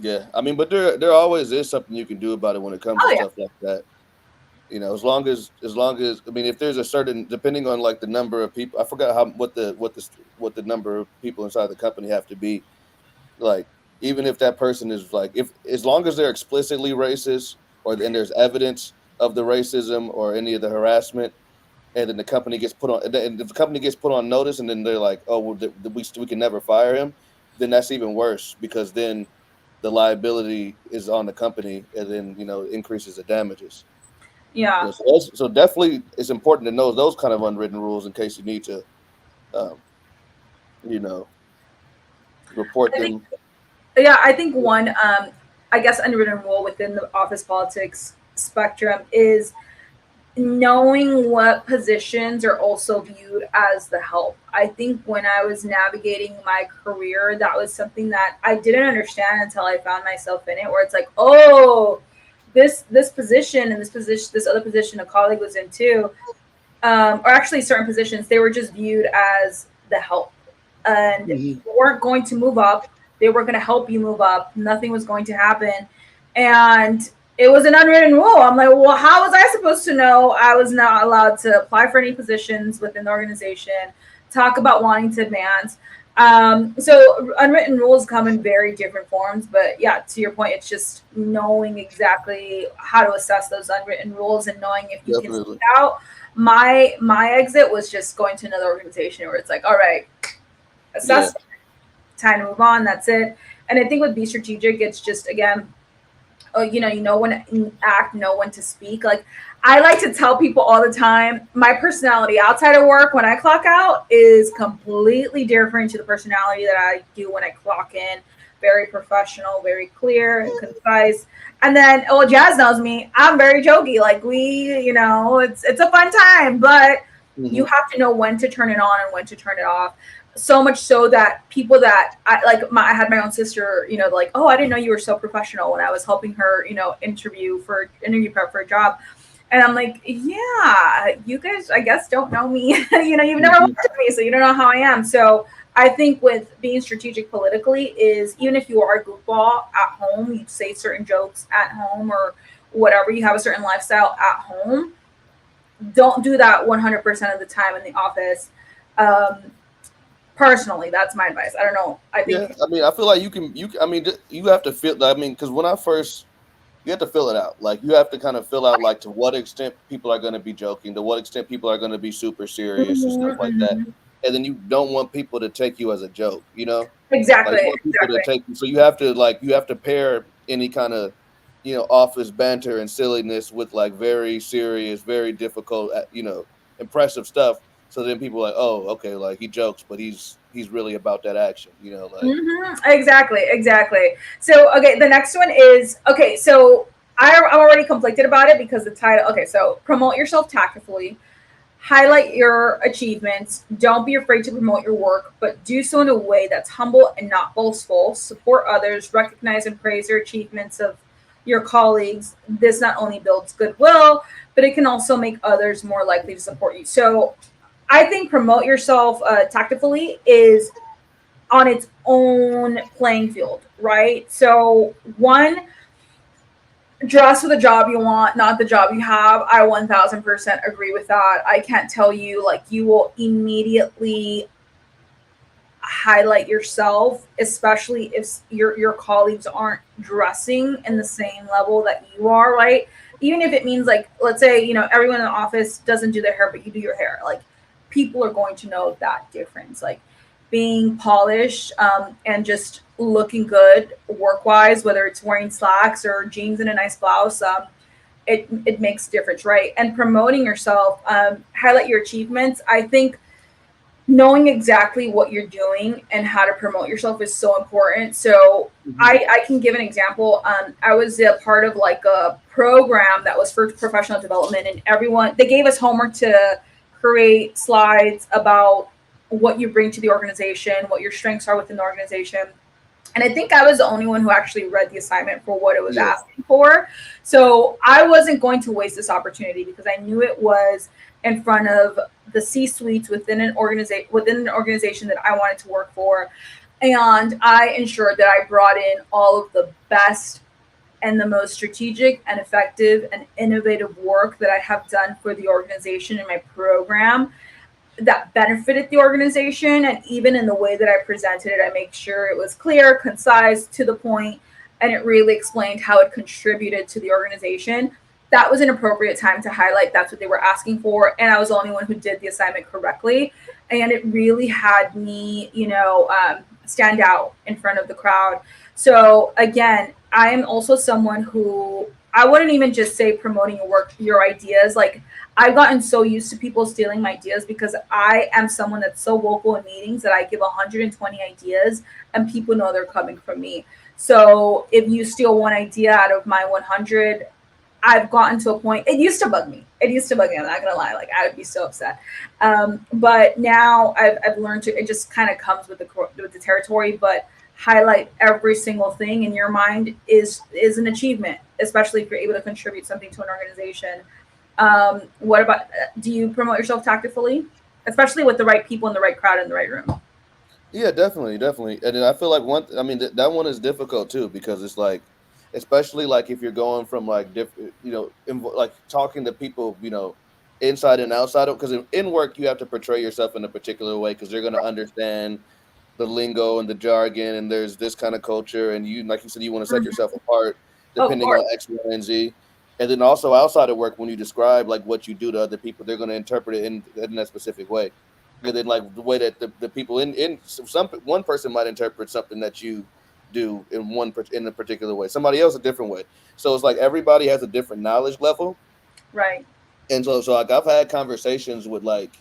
Yeah, I mean, but there always is something you can do about it when it comes to Oh yeah. stuff like that. As long as I mean, if there's a certain, depending on like the number of people, I forgot how what the number of people inside the company have to be. Like, even if that person is like, if as long as they're explicitly racist, or and there's evidence of the racism or any of the harassment, and then the company gets put on, and if the company gets put on notice, and then they're like, oh, well, we can never fire him, then that's even worse because then the liability is on the company, and then increases the damages. Yeah. So definitely it's important to know those kind of unwritten rules in case you need to, um, you know, report I think them. yeah, I think one I guess unwritten rule within the office politics spectrum is knowing what positions are also viewed as the help. I think when I was navigating my career, that was something that I didn't understand until I found myself in it, where it's like, oh, this position and this position, this other position a colleague was in too, or actually certain positions, they were just viewed as the help, and Hmm. you weren't going to move up. They were going to help you move up. Nothing was going to happen, and it was an unwritten rule. I'm like, well, how was I supposed to know I was not allowed to apply for any positions within the organization? Talk about wanting to advance. So unwritten rules come in very different forms, but yeah, to your point, it's just knowing exactly how to assess those unwritten rules and knowing if you can speak Definitely. out. My exit was just going to another organization where it's like, all right, Yeah. assess, time to move on. That's it. And I think with Be Strategic, it's just again, you know when to act, know when to speak. Like I like to tell people all the time, my personality outside of work when I clock out is completely different to the personality that I do when I clock in. Very professional, very clear and concise. And then, oh, Jazz knows me. I'm very jokey. Like it's a fun time, but you Hmm. have to know when to turn it on and when to turn it off. So much so that people that I like, I had my own sister, like, oh, I didn't know you were so professional when I was helping her, interview prep for a job. And I'm like, yeah, you guys, I guess, don't know me. You've never Hmm. worked with me, so you don't know how I am. So I think with being strategic politically is even if you are a goofball at home, you say certain jokes at home or whatever, you have a certain lifestyle at home, don't do that 100% of the time in the office. Um, Personally, that's my advice. I don't know. I Yeah. think. I mean, I feel like I mean, you have to feel, I mean, because when I first, you have to fill it out. Like you have to kind of fill out like to what extent people are going to be joking, to what extent people are going to be super serious and stuff Mhm, like that. mhm. And then you don't want people to take you as a joke, you know? Like you Exactly, want people to exactly. take you. So you have to pair any kind of, office banter and silliness with like very serious, very difficult, impressive stuff. So then people are like, oh, okay, like he jokes, but he's really about that action, like. Exactly, exactly. So, okay, the next one is okay. So, I'm already conflicted about it because the title. Okay, so promote yourself tactfully, highlight your achievements. Don't be afraid to promote your work, but do so in a way that's humble and not boastful. Support others, recognize and praise your achievements of your colleagues. This not only builds goodwill, but it can also make others more likely to support you. So, I think promote yourself tactfully is on its own playing field, right? So, one, dress for the job you want, not the job you have. I 1000% agree with that. I can't tell you, like, you will immediately highlight yourself, especially if your colleagues aren't dressing in the same level that you are, right? Even if it means like, let's say, everyone in the office doesn't do their hair, but you do your hair. Like, people are going to know that difference. Like, being polished and just looking good work wise, whether it's wearing slacks or jeans and a nice blouse, it makes a difference, right? And promoting yourself, highlight your achievements. I think knowing exactly what you're doing and how to promote yourself is so important. So Hmm. I can give an example. I was a part of like a program that was for professional development, and everyone they gave us homework to create slides about what you bring to the organization, what your strengths are within the organization. And I think I was the only one who actually read the assignment for what it was Yeah. asking for. So I wasn't going to waste this opportunity because I knew it was in front of the C suites within an organization that I wanted to work for. And I ensured that I brought in all of the best and the most strategic and effective and innovative work that I have done for the organization in my program that benefited the organization. And even in the way that I presented it, I make sure it was clear, concise, to the point, and it really explained how it contributed to the organization. That was an appropriate time to highlight that's what they were asking for. And I was the only one who did the assignment correctly. And it really had me, stand out in front of the crowd. So again, I am also someone who I wouldn't even just say promoting your work, your ideas. Like I've gotten so used to people stealing my ideas because I am someone that's so vocal in meetings that I give 120 ideas and people know they're coming from me. So if you steal one idea out of my 100, I've gotten to a point. It used to bug me. It used to bug me. I'm not gonna lie. Like I would be so upset. But now I've learned to. It just kind of comes with the territory. But highlight every single thing in your mind is an achievement, especially if you're able to contribute something to an organization. What about? Do you promote yourself tactfully, especially with the right people in the right crowd in the right room? Yeah, definitely, definitely. And then I feel like I mean, that one is difficult too because it's like, especially like if you're going from like different, like talking to people, inside and outside of, because in work you have to portray yourself in a particular way because they're going to understand the lingo and the jargon, and there's this kind of culture, and you, like you said, you want to set Mhm. yourself apart Oh, of depending on course. X, Y, and Z. And then also outside of work, when you describe like what you do to other people, they're going to interpret it in that specific way. And then like the way that the people in some one person might interpret something that you do in a particular way, somebody else a different way. So it's like everybody has a different knowledge level, Right. and so like I've had conversations with like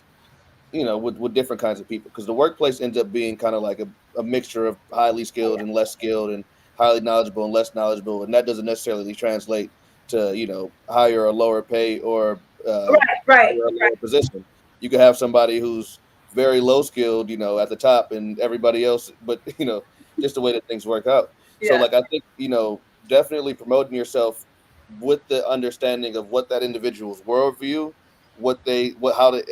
with different kinds of people because the workplace ends up being kind of like a mixture of highly Oh skilled yeah. and less skilled and highly knowledgeable and less knowledgeable, and that doesn't necessarily translate to higher or lower pay or Right. Right. higher or Right. lower position. You could have somebody who's very low skilled, at the top, and everybody else, but just the way that things work out. So Yeah. like I think definitely promoting yourself with the understanding of what that individual's worldview, what they what how they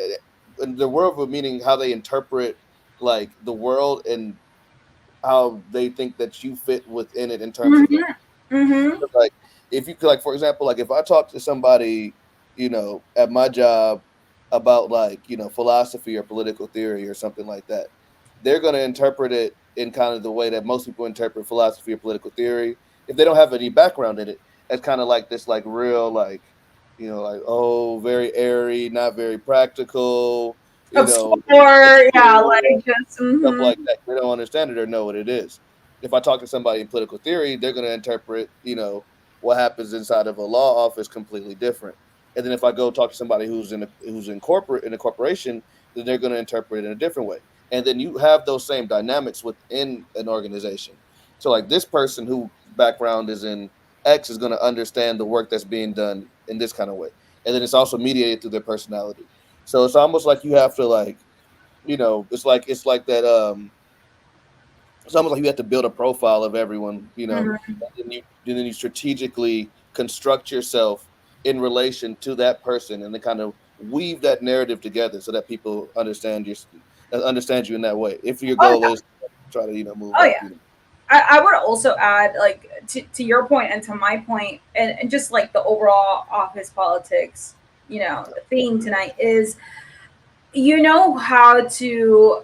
in the world of meaning how they interpret like the world and how they think that you fit within it in terms of Mhm. Mhm. like if you could, like, for example, like if I talk to somebody at my job about like philosophy or political theory or something like that, they're going to interpret it in kind of the way that most people interpret philosophy or political theory if they don't have any background in it, as kind of like this, like real, like like, oh, very airy, not very practical, Obscure. Yeah. obscure, Like just. stuff Mhm. like that. They don't understand it or know what it is. If I talk to somebody in political theory, they're going to interpret, what happens inside of a law office completely different. And then if I go talk to somebody who's in a corporation, then they're going to interpret it in a different way. And then you have those same dynamics within an organization. So like this person who background is in X is going to understand the work that's being done in this kind of way. And then it's also mediated through their personality. So it's almost like you have to like it's like that it's almost like you have to build a profile of everyone, Mhm. and then you strategically construct yourself in relation to that person, and then kind of weave that narrative together so that people understand you in that way. If your Oh goal yeah. is to try to move Oh up. yeah. I would also add, like, to your point and to my point, and just like the overall office politics, theme tonight is, how to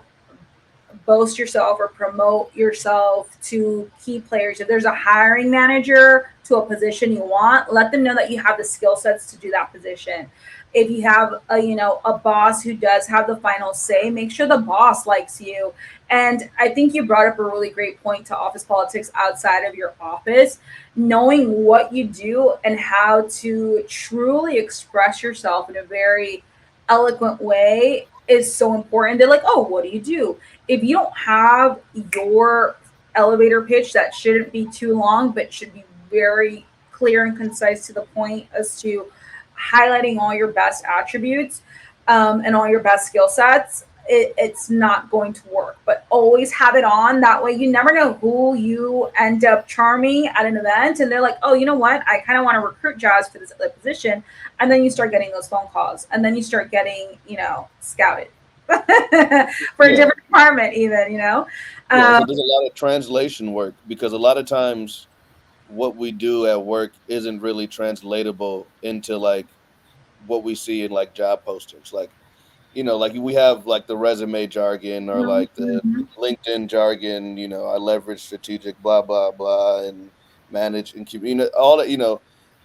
boast yourself or promote yourself to key players. If there's a hiring manager to a position you want, let them know that you have the skill sets to do that position. If you have a boss who does have the final say, make sure the boss likes you. And I think you brought up a really great point to office politics outside of your office. Knowing what you do and how to truly express yourself in a very eloquent way is so important. They're like, oh, what do you do? If you don't have your elevator pitch, that shouldn't be too long, but should be very clear and concise to the point as to highlighting all your best attributes, and all your best skill sets, it's not going to work. But always have it on. That way, you never know who you end up charming at an event, and they're like, "Oh, you know what? I kind of want to recruit Jazz for this other position." And then you start getting those phone calls, and then you start getting, scouted for a Yeah, different department, even. yeah. Um, So there's a lot of translation work because a lot of times what we do at work isn't really translatable into like what we see in like job postings. Like like we have like the resume jargon or like the mhm. LinkedIn jargon, I leverage strategic blah blah blah and manage and keep all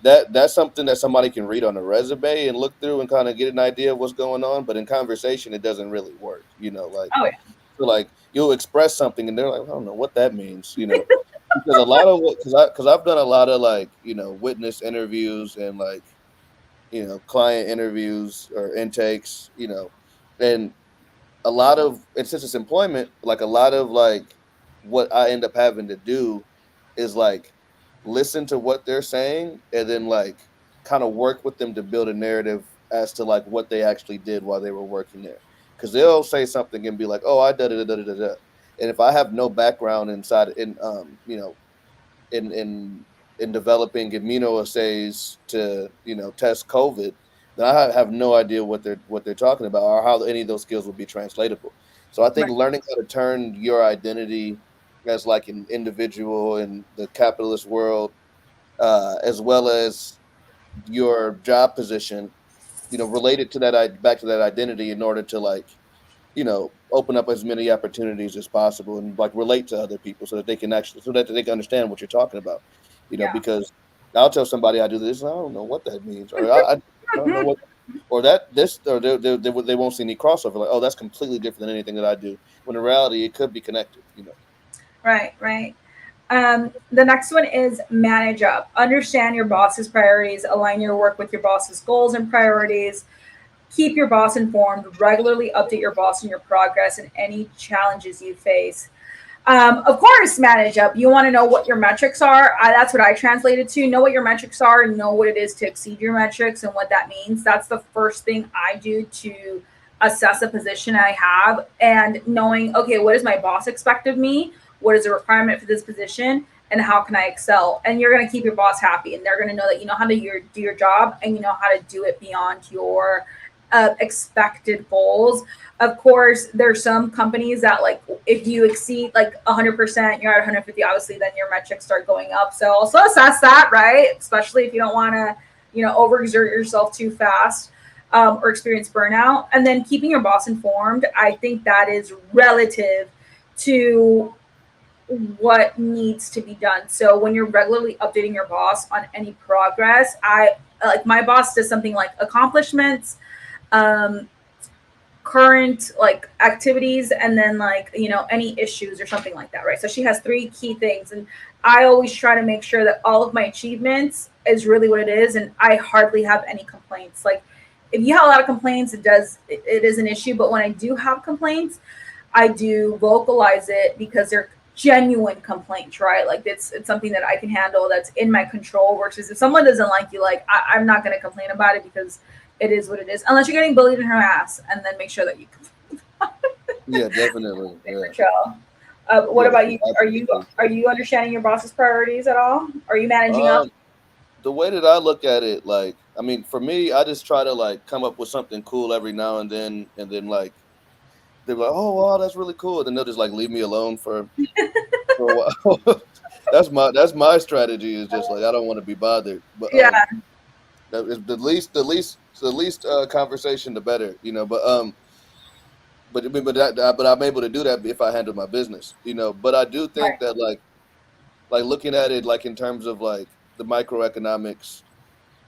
that, that's something that somebody can read on a resume and look through and kind of get an idea of what's going on, but in conversation it doesn't really work, like Oh yeah. so like you'll express something and they're like, I don't know what that means, because a lot of what because I've done a lot of like, witness interviews and like client interviews or intakes, and a lot of, and since it's employment, like a lot of like what I end up having to do is like listen to what they're saying and then like kind of work with them to build a narrative as to like what they actually did while they were working there. Because they'll say something and be like, "Oh, I da da." And if I have no background inside in in in in developing immunoassays to test COVID, then I have no idea what they're talking about or how any of those skills will be translatable. So I think Right. learning how to turn your identity as like an individual in the capitalist world, as well as your job position, related to back to that identity in order to like open up as many opportunities as possible and like relate to other people so that they can actually so that they can understand what you're talking about. Yeah. Because I'll tell somebody I do this, I don't know what that means, or I don't know what, or that this, or they won't see any crossover. Like, oh, that's completely different than anything that I do. When in reality, it could be connected. Right, right. The next one is manage up. Understand your boss's priorities, align your work with your boss's goals and priorities, keep your boss informed, regularly update your boss on your progress and any challenges you face. Of course, manage up. You want to know what your metrics are. That's what I translated to. Know what your metrics are and know what it is to exceed your metrics and what that means. That's the first thing I do to assess a position I have and knowing, okay, what does my boss expect of me? What is the requirement for this position? And how can I excel? And you're going to keep your boss happy and they're going to know that you know how to do your job and you know how to do it beyond your expected goals. Of course, there's some companies that like if you exceed like 100%, you're at 150. Obviously, then your metrics start going up. So also assess that, right? Especially if you don't want to, overexert yourself too fast. Or experience burnout, and then keeping your boss informed. I think that is relative to what needs to be done. So when you're regularly updating your boss on any progress, I like my boss does something like accomplishments, um, current like activities, and then like any issues or something like that, right? So she has three key things, and I always try to make sure that all of my achievements is really what it is, and I hardly have any complaints. Like if you have a lot of complaints, it is an issue, but when I do have complaints, I do vocalize it because they're genuine complaints, right? Like it's something that I can handle, that's in my control. Versus if someone doesn't like you, like I'm not going to complain about it because it is what it is. Unless you're getting bullied in her ass, and then make sure that you Yeah, definitely. for Yeah, chill. What yeah, about you? Are you absolutely. are you understanding your boss's priorities at all? Are you managing up? Um, the way that I look at it, like, I mean, for me, I just try to like come up with something cool every now and then like they're like, "Oh, wow, that's really cool," and then they'll just like leave me alone for a while. That's my strategy. Is just like I don't want to be bothered, but Yeah, that is the least conversation, the better. But I'm able to do that if I handle my business. But I do think right. that like looking at it like in terms of like the microeconomics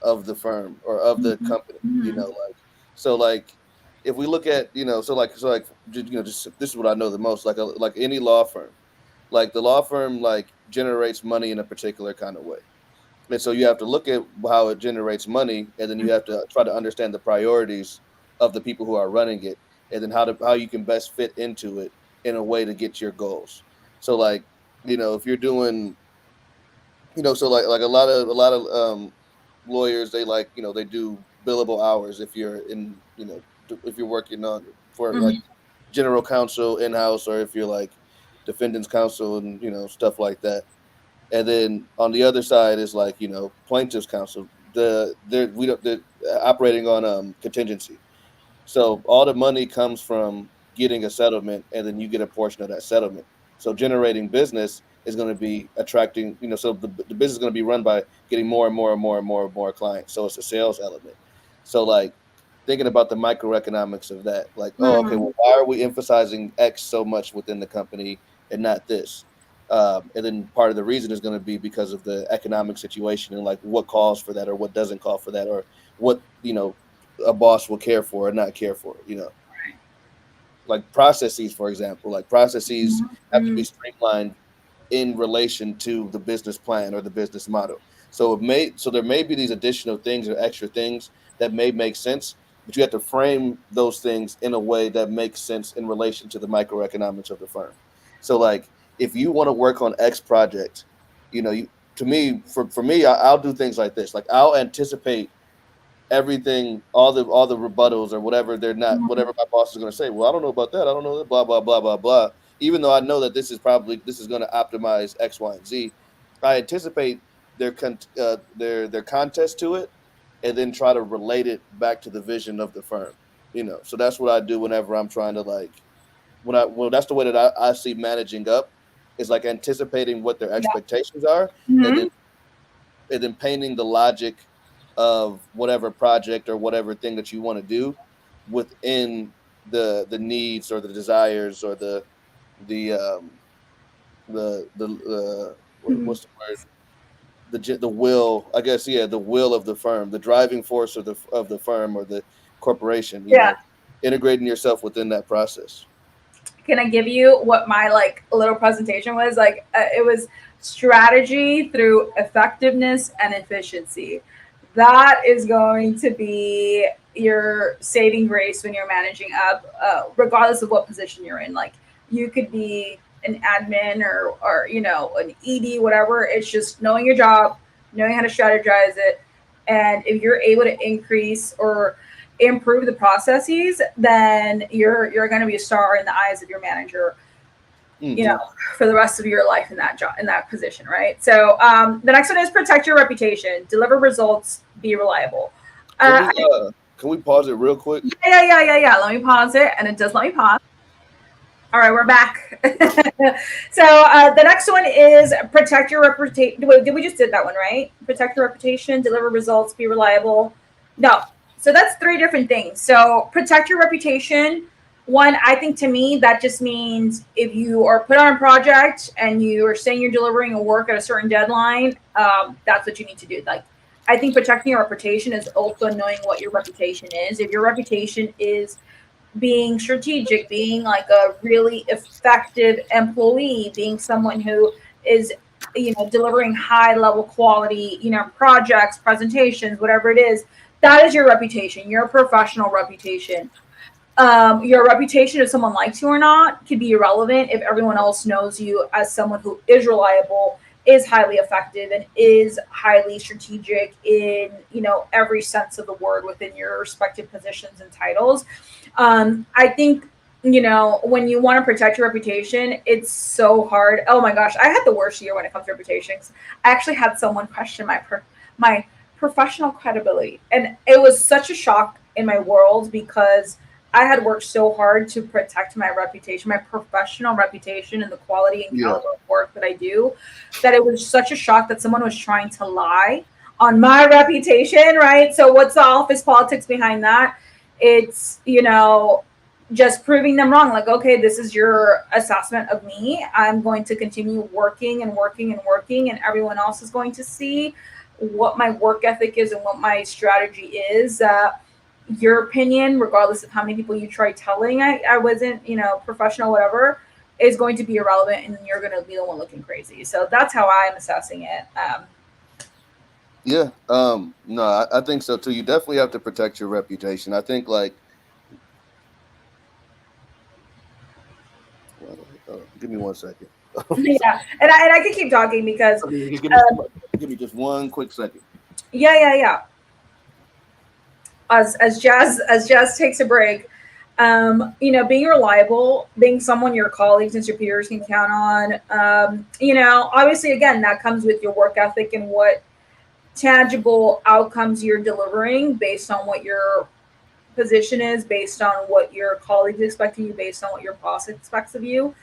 of the firm or of the Mm-hmm. company. Mm-hmm. Like so like if we look at just this is what I know the most, like any law firm, like the law firm like generates money in a particular kind of way. And so you have to look at how it generates money, and then you have to try to understand the priorities of the people who are running it, and then how you can best fit into it in a way to get your goals. So like, if you're doing, so like a lot of lawyers, they like, they do billable hours if you're if you're working on for like Mm-hmm. general counsel in house, or if you're like defendants counsel and stuff like that. And then on the other side is like plaintiffs counsel. They're operating on contingency. So all the money comes from getting a settlement, and then you get a portion of that settlement. So generating business is going to be attracting, so the business is going to be run by getting more and more and more and more and more clients. So it's a sales element. So like thinking about the microeconomics of that, like, oh, okay, Mm-hmm. well, why are we emphasizing X so much within the company and not this? And then part of the reason is going to be because of the economic situation and like what calls for that or what doesn't call for that, or what a boss will care for or not care for. Like processes, for example, like processes have to Mm-hmm. be streamlined in relation to the business plan or the business model. So there may be these additional things or extra things that may make sense, but you have to frame those things in a way that makes sense in relation to the microeconomics of the firm. So like if you want to work on X project, you know, you to me, for me, I'll do things like this. Like I'll anticipate everything, all the rebuttals or whatever they're not, Mhm. whatever my boss is going to say. Well, I don't know about that. I don't know that. Blah blah blah blah blah. Even though I know that this is going to optimize X, Y, and Z, I anticipate their contest to it, and then try to relate it back to the vision of the firm. So that's what I do whenever I'm trying to like well, that's the way that I see managing up, is like anticipating what their Yeah. expectations are, and then Hmm. painting the logic of whatever project or whatever thing that you want to do within the needs or the desires or the Hmm. what's the word, the will, I guess, yeah, the will of the firm, the driving force of the firm or the corporation, Yeah. integrating yourself within that process. Can I give you what my like little presentation was? Like it was strategy through effectiveness and efficiency. That is going to be your saving grace when you're managing up, regardless of what position you're in. Like you could be an admin or an ED, whatever. It's just knowing your job, knowing how to strategize it, and if you're able to increase or improve the processes, then you're going to be a star in the eyes of your manager, you know, Hmm. for the rest of your life in that job, in that position, right? So the next one is protect your reputation, deliver results, be reliable. Can Uh, we uh can we pause it real quick? yeah. Let me pause it, and it does let me pause. All right, we're back. So the next one is protect your reputation. Did we just did that one, right? Protect your reputation, deliver results, be reliable. No. So that's three different things. So protect your reputation. One, I think to me that just means if you are put on a project and you are saying you're delivering a work at a certain deadline, that's what you need to do. Like, I think protecting your reputation is also knowing what your reputation is. If your reputation is being strategic, being like a really effective employee, being someone who is, delivering high level quality, projects, presentations, whatever it is, that is your reputation, your professional reputation. Your reputation, if someone likes you or not, could be irrelevant if everyone else knows you as someone who is reliable, is highly effective, and is highly strategic in every sense of the word within your respective positions and titles. I think when you want to protect your reputation, it's so hard. Oh my gosh, I had the worst year when it comes to reputations. I actually had someone question my professional credibility, and it was such a shock in my world because I had worked so hard to protect my reputation, my professional reputation, and the quality and Yeah. caliber of work that I do, that it was such a shock that someone was trying to lie on my reputation, right? So, what's the office politics behind that? It's, just proving them wrong. Like, okay, this is your assessment of me. I'm going to continue working and working and working, and everyone else is going to see what my work ethic is and what my strategy is. Your opinion, regardless of how many people you try telling I wasn't, professional, whatever, is going to be irrelevant, and you're going to be the one looking crazy. So that's how I'm assessing it. Yeah. No, I think so too. You definitely have to protect your reputation. I think like, give me 1 second. Yeah, and I can keep talking because, Okay, um, give me just 1 quick second. yeah. As Jazz takes a break, being reliable, being someone your colleagues and your peers can count on. Obviously, again, that comes with your work ethic and what tangible outcomes you're delivering based on what your position is, based on what your colleagues expect of you, based on what your boss expects of you.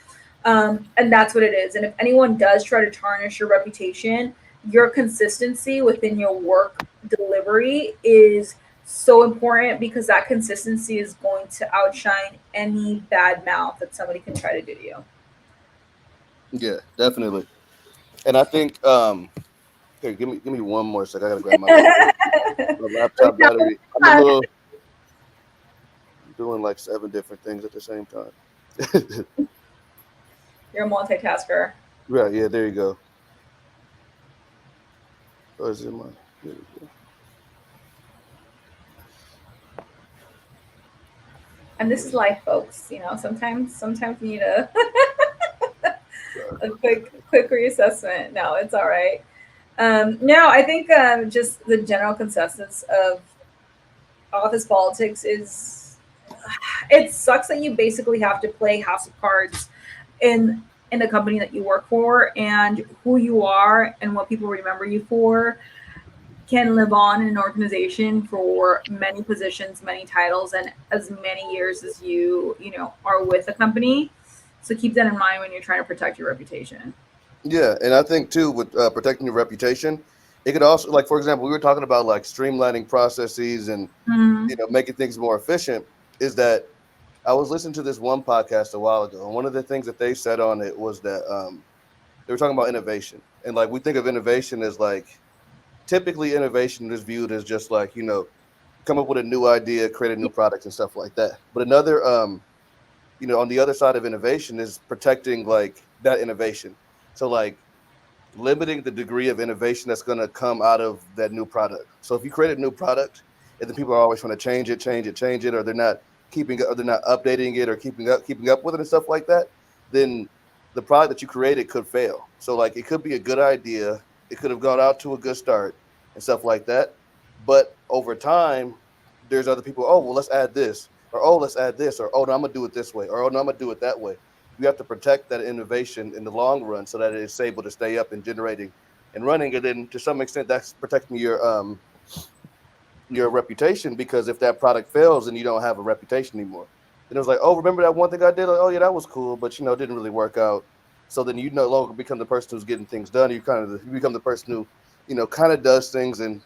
And that's what it is. And if anyone does try to tarnish your reputation, your consistency within your work delivery is so important because that consistency is going to outshine any bad mouth that somebody can try to do to you. Yeah, definitely. And I think here, give me 1 more second. I gotta grab my Let me laptop tell battery. I'm a you, little doing like seven different things at the same time. you're a multitasker. Right, yeah, there you go. Oh, is it my there we go. And this is life, folks. Sometimes you need a, Sorry a about that. quick reassessment. No, it's all right. No, I think just the general consensus of office politics is it sucks that you basically have to play house of cards in in the company that you work for, and who you are and what people remember you for can live on in an organization for many positions, many titles, and as many years as you are with the company. So keep that in mind when you're trying to protect your reputation. Yeah, and I think too with protecting your reputation, it could also, like for example, we were talking about like streamlining processes and Mm, making things more efficient. Is that I was listening to this one podcast a while ago, and one of the things that they said on it was that they were talking about innovation, and like we think of innovation as like typically innovation is viewed as just like come up with a new idea, create a new yeah, product and stuff like that. But another on the other side of innovation is protecting like that innovation. So like limiting the degree of innovation that's going to come out of that new product. So if you create a new product and then people are always trying to change it, or they're not updating it or keeping up with it and stuff like that, then the product that you created could fail. So like it could be a good idea, it could have gone out to a good start and stuff like that, but over time, there's other people. Oh well, let's add this, or oh let's add this, or oh no, I'm gonna do it this way, or oh no, I'm gonna do it that way. You have to protect that innovation in the long run so that it is able to stay up and generating and running. And then to some extent, that's protecting your reputation, because if that product fails and you don't have a reputation anymore, then it was like, oh, remember that one thing I did? Like, oh yeah, that was cool, but it didn't really work out. So then you no longer become the person who's getting things done. You become the person who kind of does things, and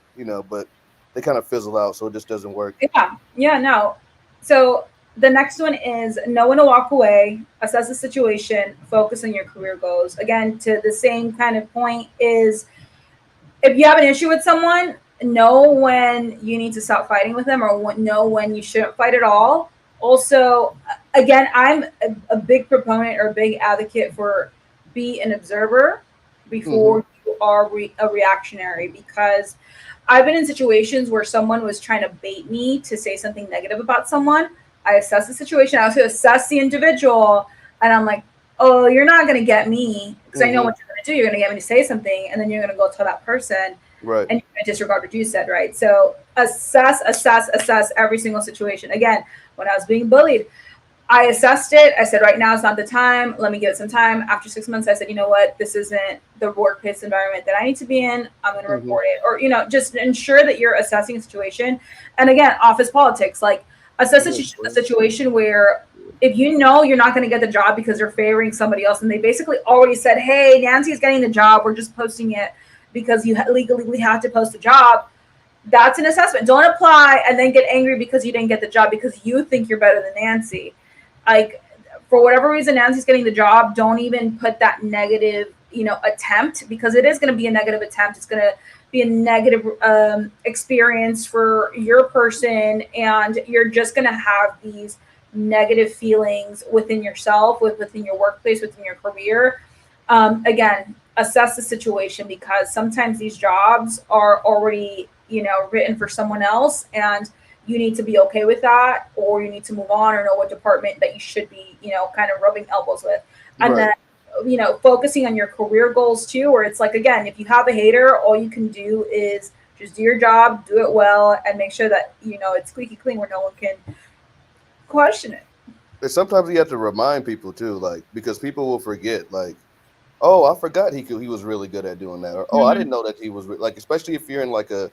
but they kind of fizzle out, so it just doesn't work. yeah, yeah. No. So the next one is know when to walk away, assess the situation, focus on your career goals. Again, to the same kind of point is if you have an issue with someone, know when you need to stop fighting with them, or know when you shouldn't fight at all. Also, again, I'm a big proponent or a big advocate for be an observer Mm-hmm. before you are a reactionary, because I've been in situations where someone was trying to bait me to say something negative about someone. I assess the situation, I also assess the individual, and I'm like, oh, you're not going to get me because I know Mm-hmm. what you're going to do. You're going to get me to say something, and then you're going to go tell that person, Right. and you're going to disregard what you said, right? So assess every single situation. Again, when I was being bullied, I assessed it. I said, right now is not the time. Let me give it some time. After 6 months, I said, you know what? This isn't the workplace environment that I need to be in. I'm going to Mm-hmm. report it. Or, just ensure that you're assessing a situation. And again, office politics, like assess a situation where if you know you're not going to get the job because they're favoring somebody else, and they basically already said, hey, Nancy's getting the job. We're just posting it because you legally have to post a job. That's an assessment. Don't apply and then get angry because you didn't get the job because you think you're better than Nancy. Like, for whatever reason Nancy's getting the job, don't even put that negative, attempt, because it is going to be a negative attempt. It's going to be a negative experience for your person, and you're just going to have these negative feelings within yourself, within your workplace, within your career. Again, assess the situation, because sometimes these jobs are already written for someone else, and you need to be okay with that, or you need to move on, or know what department that you should be kind of rubbing elbows with. And Right. then focusing on your career goals too, where it's like, again, if you have a hater, all you can do is just do your job, do it well, and make sure that it's squeaky clean where no one can question it. And sometimes you have to remind people too, like because people will forget, like, oh, I forgot he was really good at doing that, or oh, I Mm-hmm. didn't know that he was like, especially if you're in like a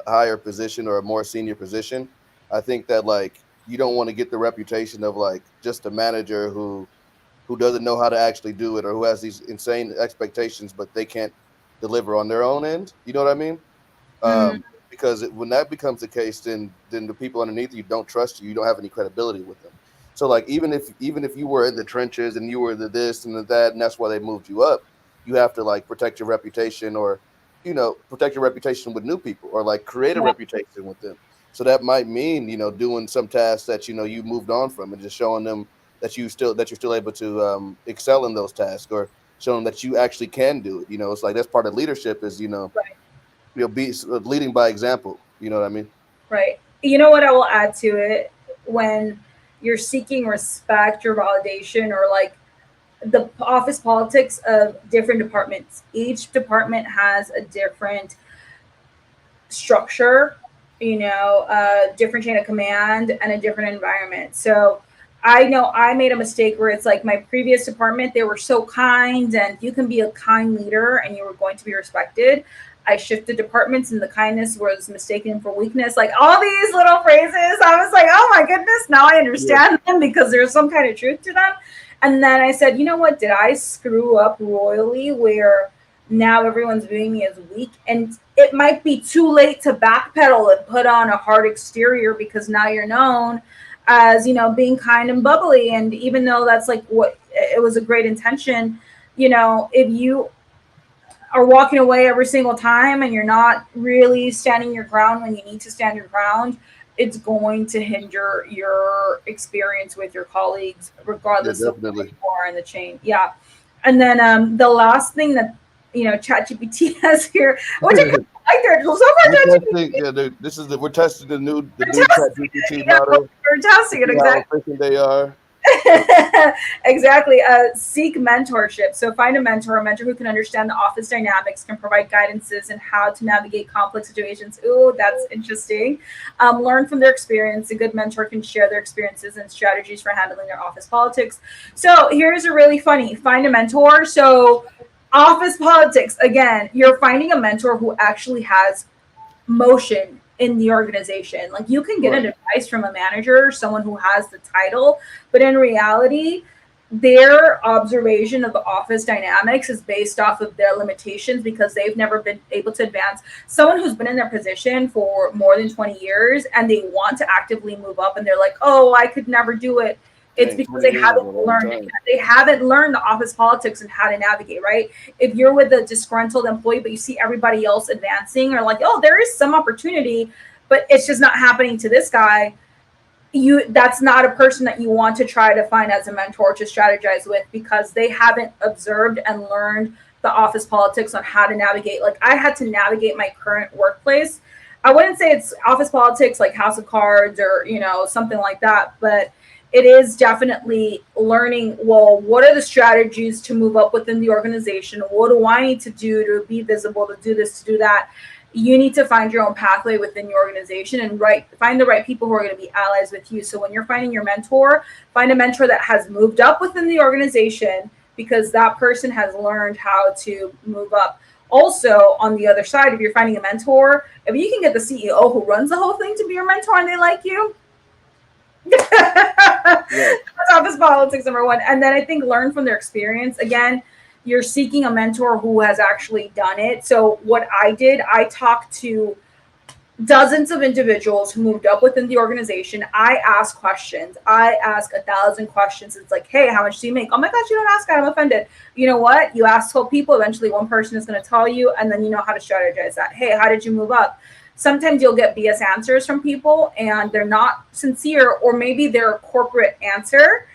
higher position or a more senior position. I think that like you don't want to get the reputation of like just a manager who doesn't know how to actually do it, or who has these insane expectations but they can't deliver on their own end. You know what I mean? Mm-hmm. Because when that becomes the case, then the people underneath you don't trust you. You don't have any credibility with them. So like even if you were in the trenches and you were the this and the that, and that's why they moved you up, you have to like protect your reputation, or protect your reputation with new people, or like create a Yeah. reputation with them. So that might mean doing some tasks that you moved on from, and just showing them that you're still able to excel in those tasks, or showing that you actually can do it. It's like that's part of leadership is Right. be leading by example. You know what I mean? Right. You know what I will add to it? When you're seeking respect or validation, or like the office politics of different departments. Each department has a different structure, different chain of command and a different environment. So I know I made a mistake where it's like my previous department, they were so kind and you can be a kind leader and you were going to be respected. I shifted departments and the kindness was mistaken for weakness. Like all these little phrases, I was like, oh my goodness, now I Yeah. understand them because there's some kind of truth to them. And then I said, you know what, did I screw up royally where now everyone's viewing me as weak? And it might be too late to backpedal and put on a hard exterior because now you're known as, being kind and bubbly. And even though that's like what it was a great intention, if you are walking away every single time and you're not really standing your ground when you need to stand your ground, it's going to hinder your experience with your colleagues, Yeah, regardless of where definitely. you are in the chain. Yeah. And then the last thing that, ChatGPT has here, which I kind of like there. So far, We're testing. ChatGPT, Yeah, this is we're testing the we're new Chat testing GPT it. model We're to testing it see how exactly. efficient they are. Exactly. Seek mentorship. So find a mentor who can understand the office dynamics, can provide guidances and how to navigate complex situations. Ooh, that's interesting. Learn from their experience. A good mentor can share their experiences and strategies for handling their office politics. So here's a really funny: find a mentor. So office politics again. You're finding a mentor who actually has motion in the organization. Like you can get Right. an advice from a manager, someone who has the title, but in reality, their observation of the office dynamics is based off of their limitations because they've never been able to advance. Someone who's been in their position for more than 20 years and they want to actively move up and they're like, oh, I could never do it. It's Dang, because 20 they years is a haven't long learned time. they haven't learned the office politics and how to navigate, right? If you're with a disgruntled employee but you see everybody else advancing or like, oh, there is some opportunity, but it's just not happening to this guy, you that's not a person that you want to try to find as a mentor to strategize with because they haven't observed and learned the office politics on how to navigate. Like I had to navigate my current workplace. I wouldn't say it's office politics like House of Cards or something like that, but it is definitely learning, well, what are the strategies to move up within the organization? What do I need to do to be visible, to do this, to do that? You need to find your own pathway within your organization and find the right people who are going to be allies with you. So when you're finding your mentor, find a mentor that has moved up within the organization because that person has learned how to move up. Also, on the other side, if you're finding a mentor, if you can get the CEO who runs the whole thing to be your mentor and they like you, that's Right. office politics number one. And then I think learn from their experience. Again, you're seeking a mentor who has actually done it. So what I did, I talked to dozens of individuals who moved up within the organization. I ask questions. I ask 1,000 questions. It's like, hey, how much do you make? Oh my gosh, you don't ask that. I'm offended. You know what? You ask 12 people. Eventually, one person is going to tell you, and then you know how to strategize that. Hey, how did you move up? Sometimes you'll get BS answers from people, and they're not sincere, or maybe they're a corporate answer,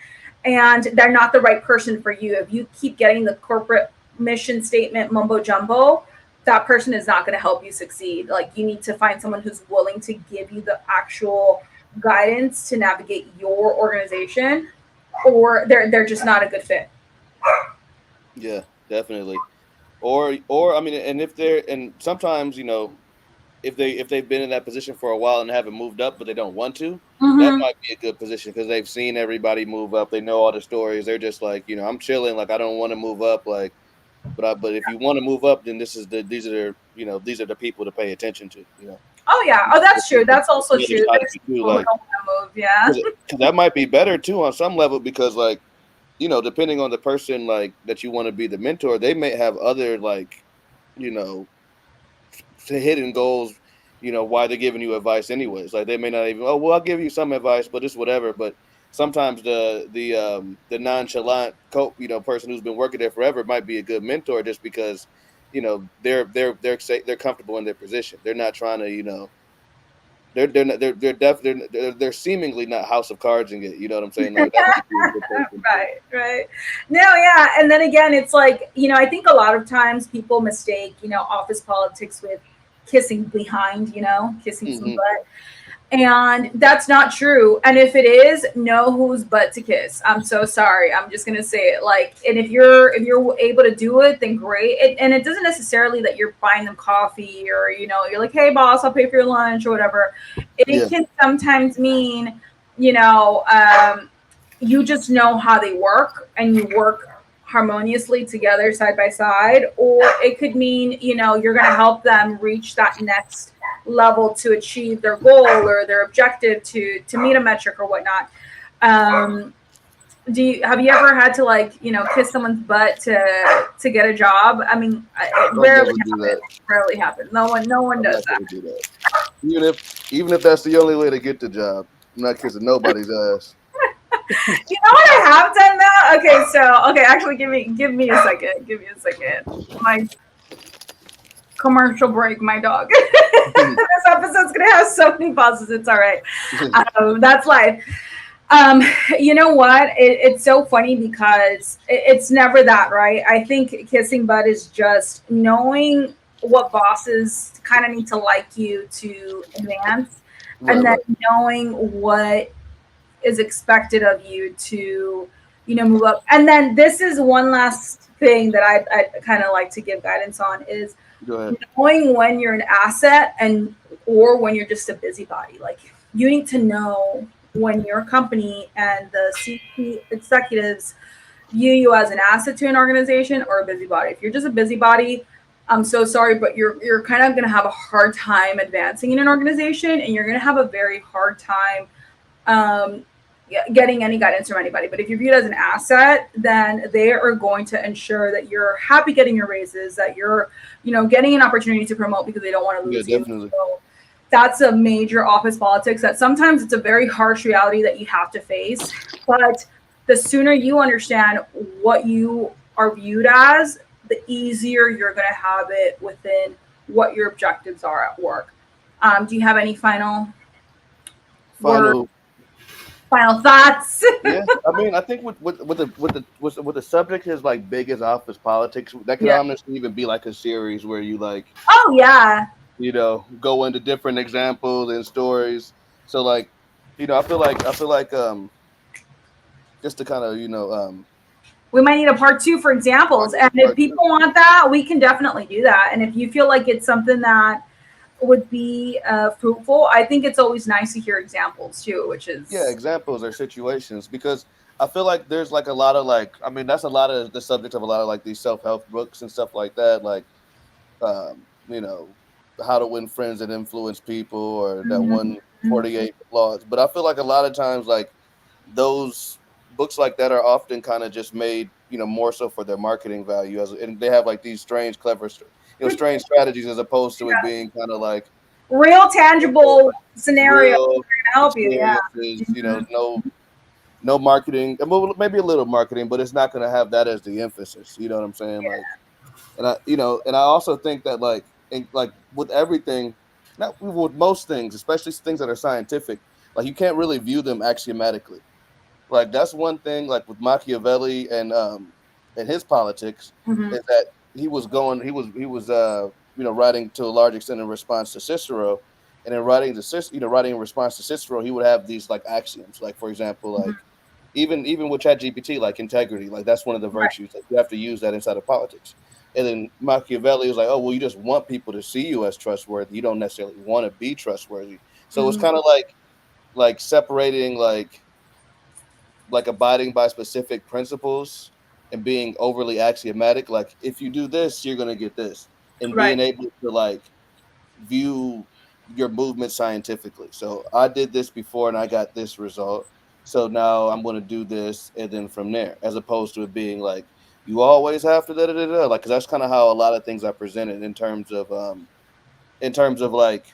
and they're not the right person for you. If you keep getting the corporate mission statement mumbo jumbo, that person is not going to help you succeed. Like you need to find someone who's willing to give you the actual guidance to navigate your organization, or they're just not a good fit. Yeah, definitely. Or I mean, and if they're and sometimes if they've been in that position for a while and haven't moved up, but they don't want to, that Mm-hmm. might be a good position because they've seen everybody move up. They know all the stories. They're just like, I'm chilling. Like I don't want to move up. Like, but if you want to move up, then these are the people to pay attention to. Oh yeah. Oh, that's true. That's also The other true. side of There's it too, people who like don't want to move. Yeah. because that might be better too on some level because like depending on the person like that you want to be the mentor, they may have other like you know hidden goals, why they're giving you advice anyways. Like they may not even, oh well, I'll give you some advice, but it's whatever. But sometimes the nonchalant person who's been working there forever might be a good mentor just because they're comfortable in their position. They're not trying to they're not, they're seemingly not House of Cards and get what I'm saying. Like that might be a good person too. Right, right. No, yeah. And then again, it's like, I think a lot of times people mistake, office politics with kissing behind, kissing some Hmm. butt. And that's not true. And if it is, know whose butt to kiss. I'm so sorry. I'm just gonna say it. Like, and if you're able to do it, then great. And it doesn't necessarily that you're buying them coffee, or you're like, hey boss, I'll pay for your lunch or whatever. It Yeah, can sometimes mean, you know, you just know how they work and you work harmoniously together side by side. Or it could mean, you're going to help them reach that next level to achieve their goal or their objective to meet a metric or whatnot. um have you ever had to, like, kiss someone's butt to get a job? I mean, it I'll rarely never do that. happens. Rarely happens. No one I'm does not that. gonna do that. Even if even if that's the only way to get the job, I'm not kissing nobody's ass. You know what? I have done that. Okay, so okay, actually, give me a second. Give me a second. My commercial break. My dog. This episode's gonna have so many pauses. It's all right. That's life. Um, you know what? It's so funny because it's never that, right? I think kissing butt is just knowing what bosses kind of need to like you to advance, Right, and then right. knowing what is expected of you to, move up. And then this is one last thing that I kind of like to give guidance on is Go ahead. knowing when you're an asset and or when you're just a busybody. Like, you need to know when your company and the C executives view you as an asset to an organization or a busybody. If you're just a busybody, I'm so sorry, but you're kind of going to have a hard time advancing in an organization, and you're going to have a very hard time um, getting any guidance from anybody. But if you're viewed as an asset, then they are going to ensure that you're happy getting your raises, that you're, getting an opportunity to promote because they don't want to Yeah, lose you. definitely. So that's a major office politics that sometimes it's a very harsh reality that you have to face. But the sooner you understand what you are viewed as, the easier you're going to have it within what your objectives are at work. Do you have any word, Final. final thoughts? Yeah, I mean, I think with the subject is like big as office politics, that could Yeah. honestly even be like a series where you like Oh yeah. go into different examples and stories. So like, I feel like just to kind of We might need a part two for part examples. And if part two. people want that, we can definitely do that. And if you feel like it's something that would be fruitful, I think it's always nice to hear examples too, which Yeah, is examples or situations because I feel like there's like a lot of like I mean that's a lot of the subject of a lot of like these self-help books and stuff like that, like um, you know, how to win friends and influence people or that Mhm. 148 laws. But I feel like a lot of times like those books like that are often kind of just made, more so for their marketing value as and they have like these strange clever strange strategies as opposed to it being kind of like real tangible scenario real to help you. Yeah. experiences, no marketing, well, maybe a little marketing, but it's not going to have that as the emphasis. You know what I'm saying? Like, and I also think that like with everything, not with most things, especially things that are scientific, like you can't really view them axiomatically. Like that's one thing, like with Machiavelli and his politics, Hmm. is that he was writing to a large extent in response to Cicero, and in writing in response to Cicero, he would have these like axioms, like for example, Hmm. like even with ChatGPT, like integrity, like that's one of the Right. virtues. Like you have to use that inside of politics. And then Machiavelli was like, oh well, you just want people to see you as trustworthy. You don't necessarily want to be trustworthy. So it's Hmm. kind of like separating like abiding by specific principles and being overly axiomatic. Like if you do this, you're gonna get this, and Right. being able to like view your movement scientifically. So I did this before and I got this result. So now I'm gonna do this, and then from there, as opposed to it being like you always have to da da da da. Like, because that's kind of how a lot of things are presented in terms of like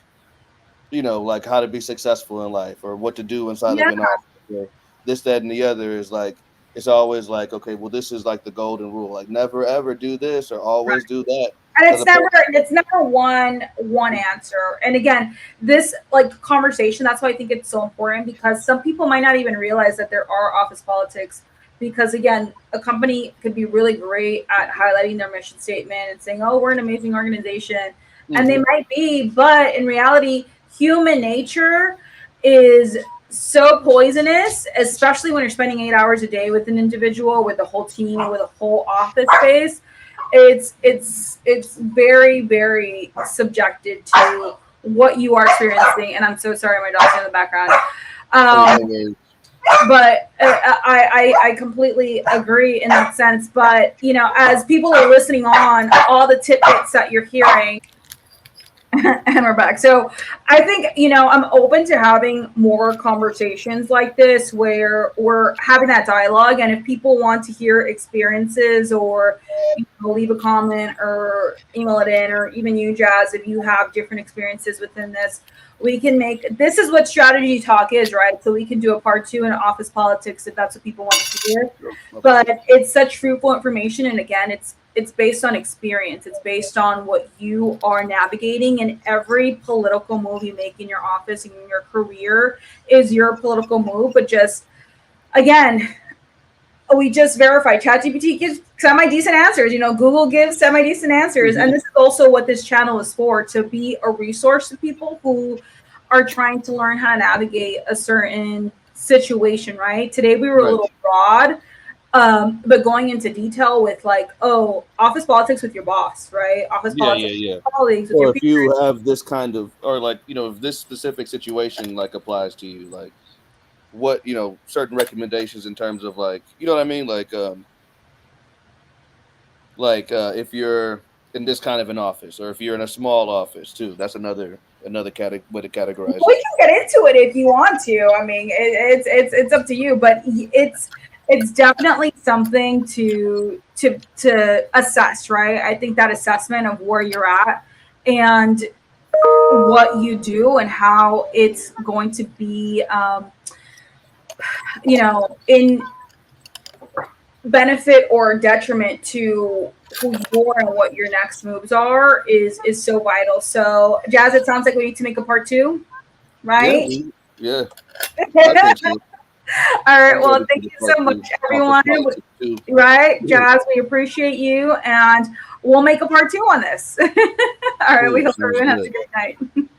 like how to be successful in life or what to do inside Yeah. of an office or this, that, and the other is like it's always like, okay, well, this is like the golden rule. Like never ever do this or always do that. And As opposed it's never one answer. And again, this like conversation, that's why I think it's so important, because some people might not even realize that there are office politics. Because again, a company could be really great at highlighting their mission statement and saying, oh, we're an amazing organization, and they Mhm. might be, but in reality, human nature, is so poisonous, especially when you're spending 8 hours a day with an individual, with a whole team, with a whole office space. It's very, very subjected to what you are experiencing. And I'm so sorry, my dog's in the background. Hey, Um, no worries. but I completely agree in that sense. But you know, as people are listening on, all the tidbits that you're hearing, and we're back. So I think, you know, I'm open to having more conversations like this where we're having that dialogue. And if people want to hear experiences, or you know, leave a comment or email it in, or even you, Jazz, if you have different experiences within this, we can make this is what strategy talk is, right? So we can do a part two in office politics if that's what people want to hear. Okay. But it's such fruitful information, and again, it's based on experience. It's based on what you are navigating, and every political move you make in your office and in your career is your political move. But just again, we just verified ChatGPT gives semi decent answers. You know, Google gives semi decent answers, and Hmm. this is also what this channel is for, to be a resource to people who are trying to learn how to navigate a certain situation. Right? Today we were a Right. little broad, but going into detail with like, oh, office politics with your boss, right? Office Yeah, politics yeah, with yeah. your colleagues, with your Or if you peers. have this kind of, or like, if this specific situation like applies to you, like what, certain recommendations in terms of like, you know what I mean? Like if you're in this kind of an office, or if you're in a small office too, that's another way to categorize We it. can get into it if you want to. I mean, it's up to you, but it's definitely something to assess, right? I think that assessment of where you're at and what you do and how it's going to be, you know, in benefit or detriment to who you are and what your next moves are is so vital. So, Jazz, it sounds like we need to make a part two, Yeah, right? yeah, I think All so. right. I'm Well, ready thank for the you part so much, two. Office everyone. politics too. Right, Yeah, Jazz, we appreciate you, and we'll make a part two on this. All right. We cool. hope Sounds everyone has good. a great night.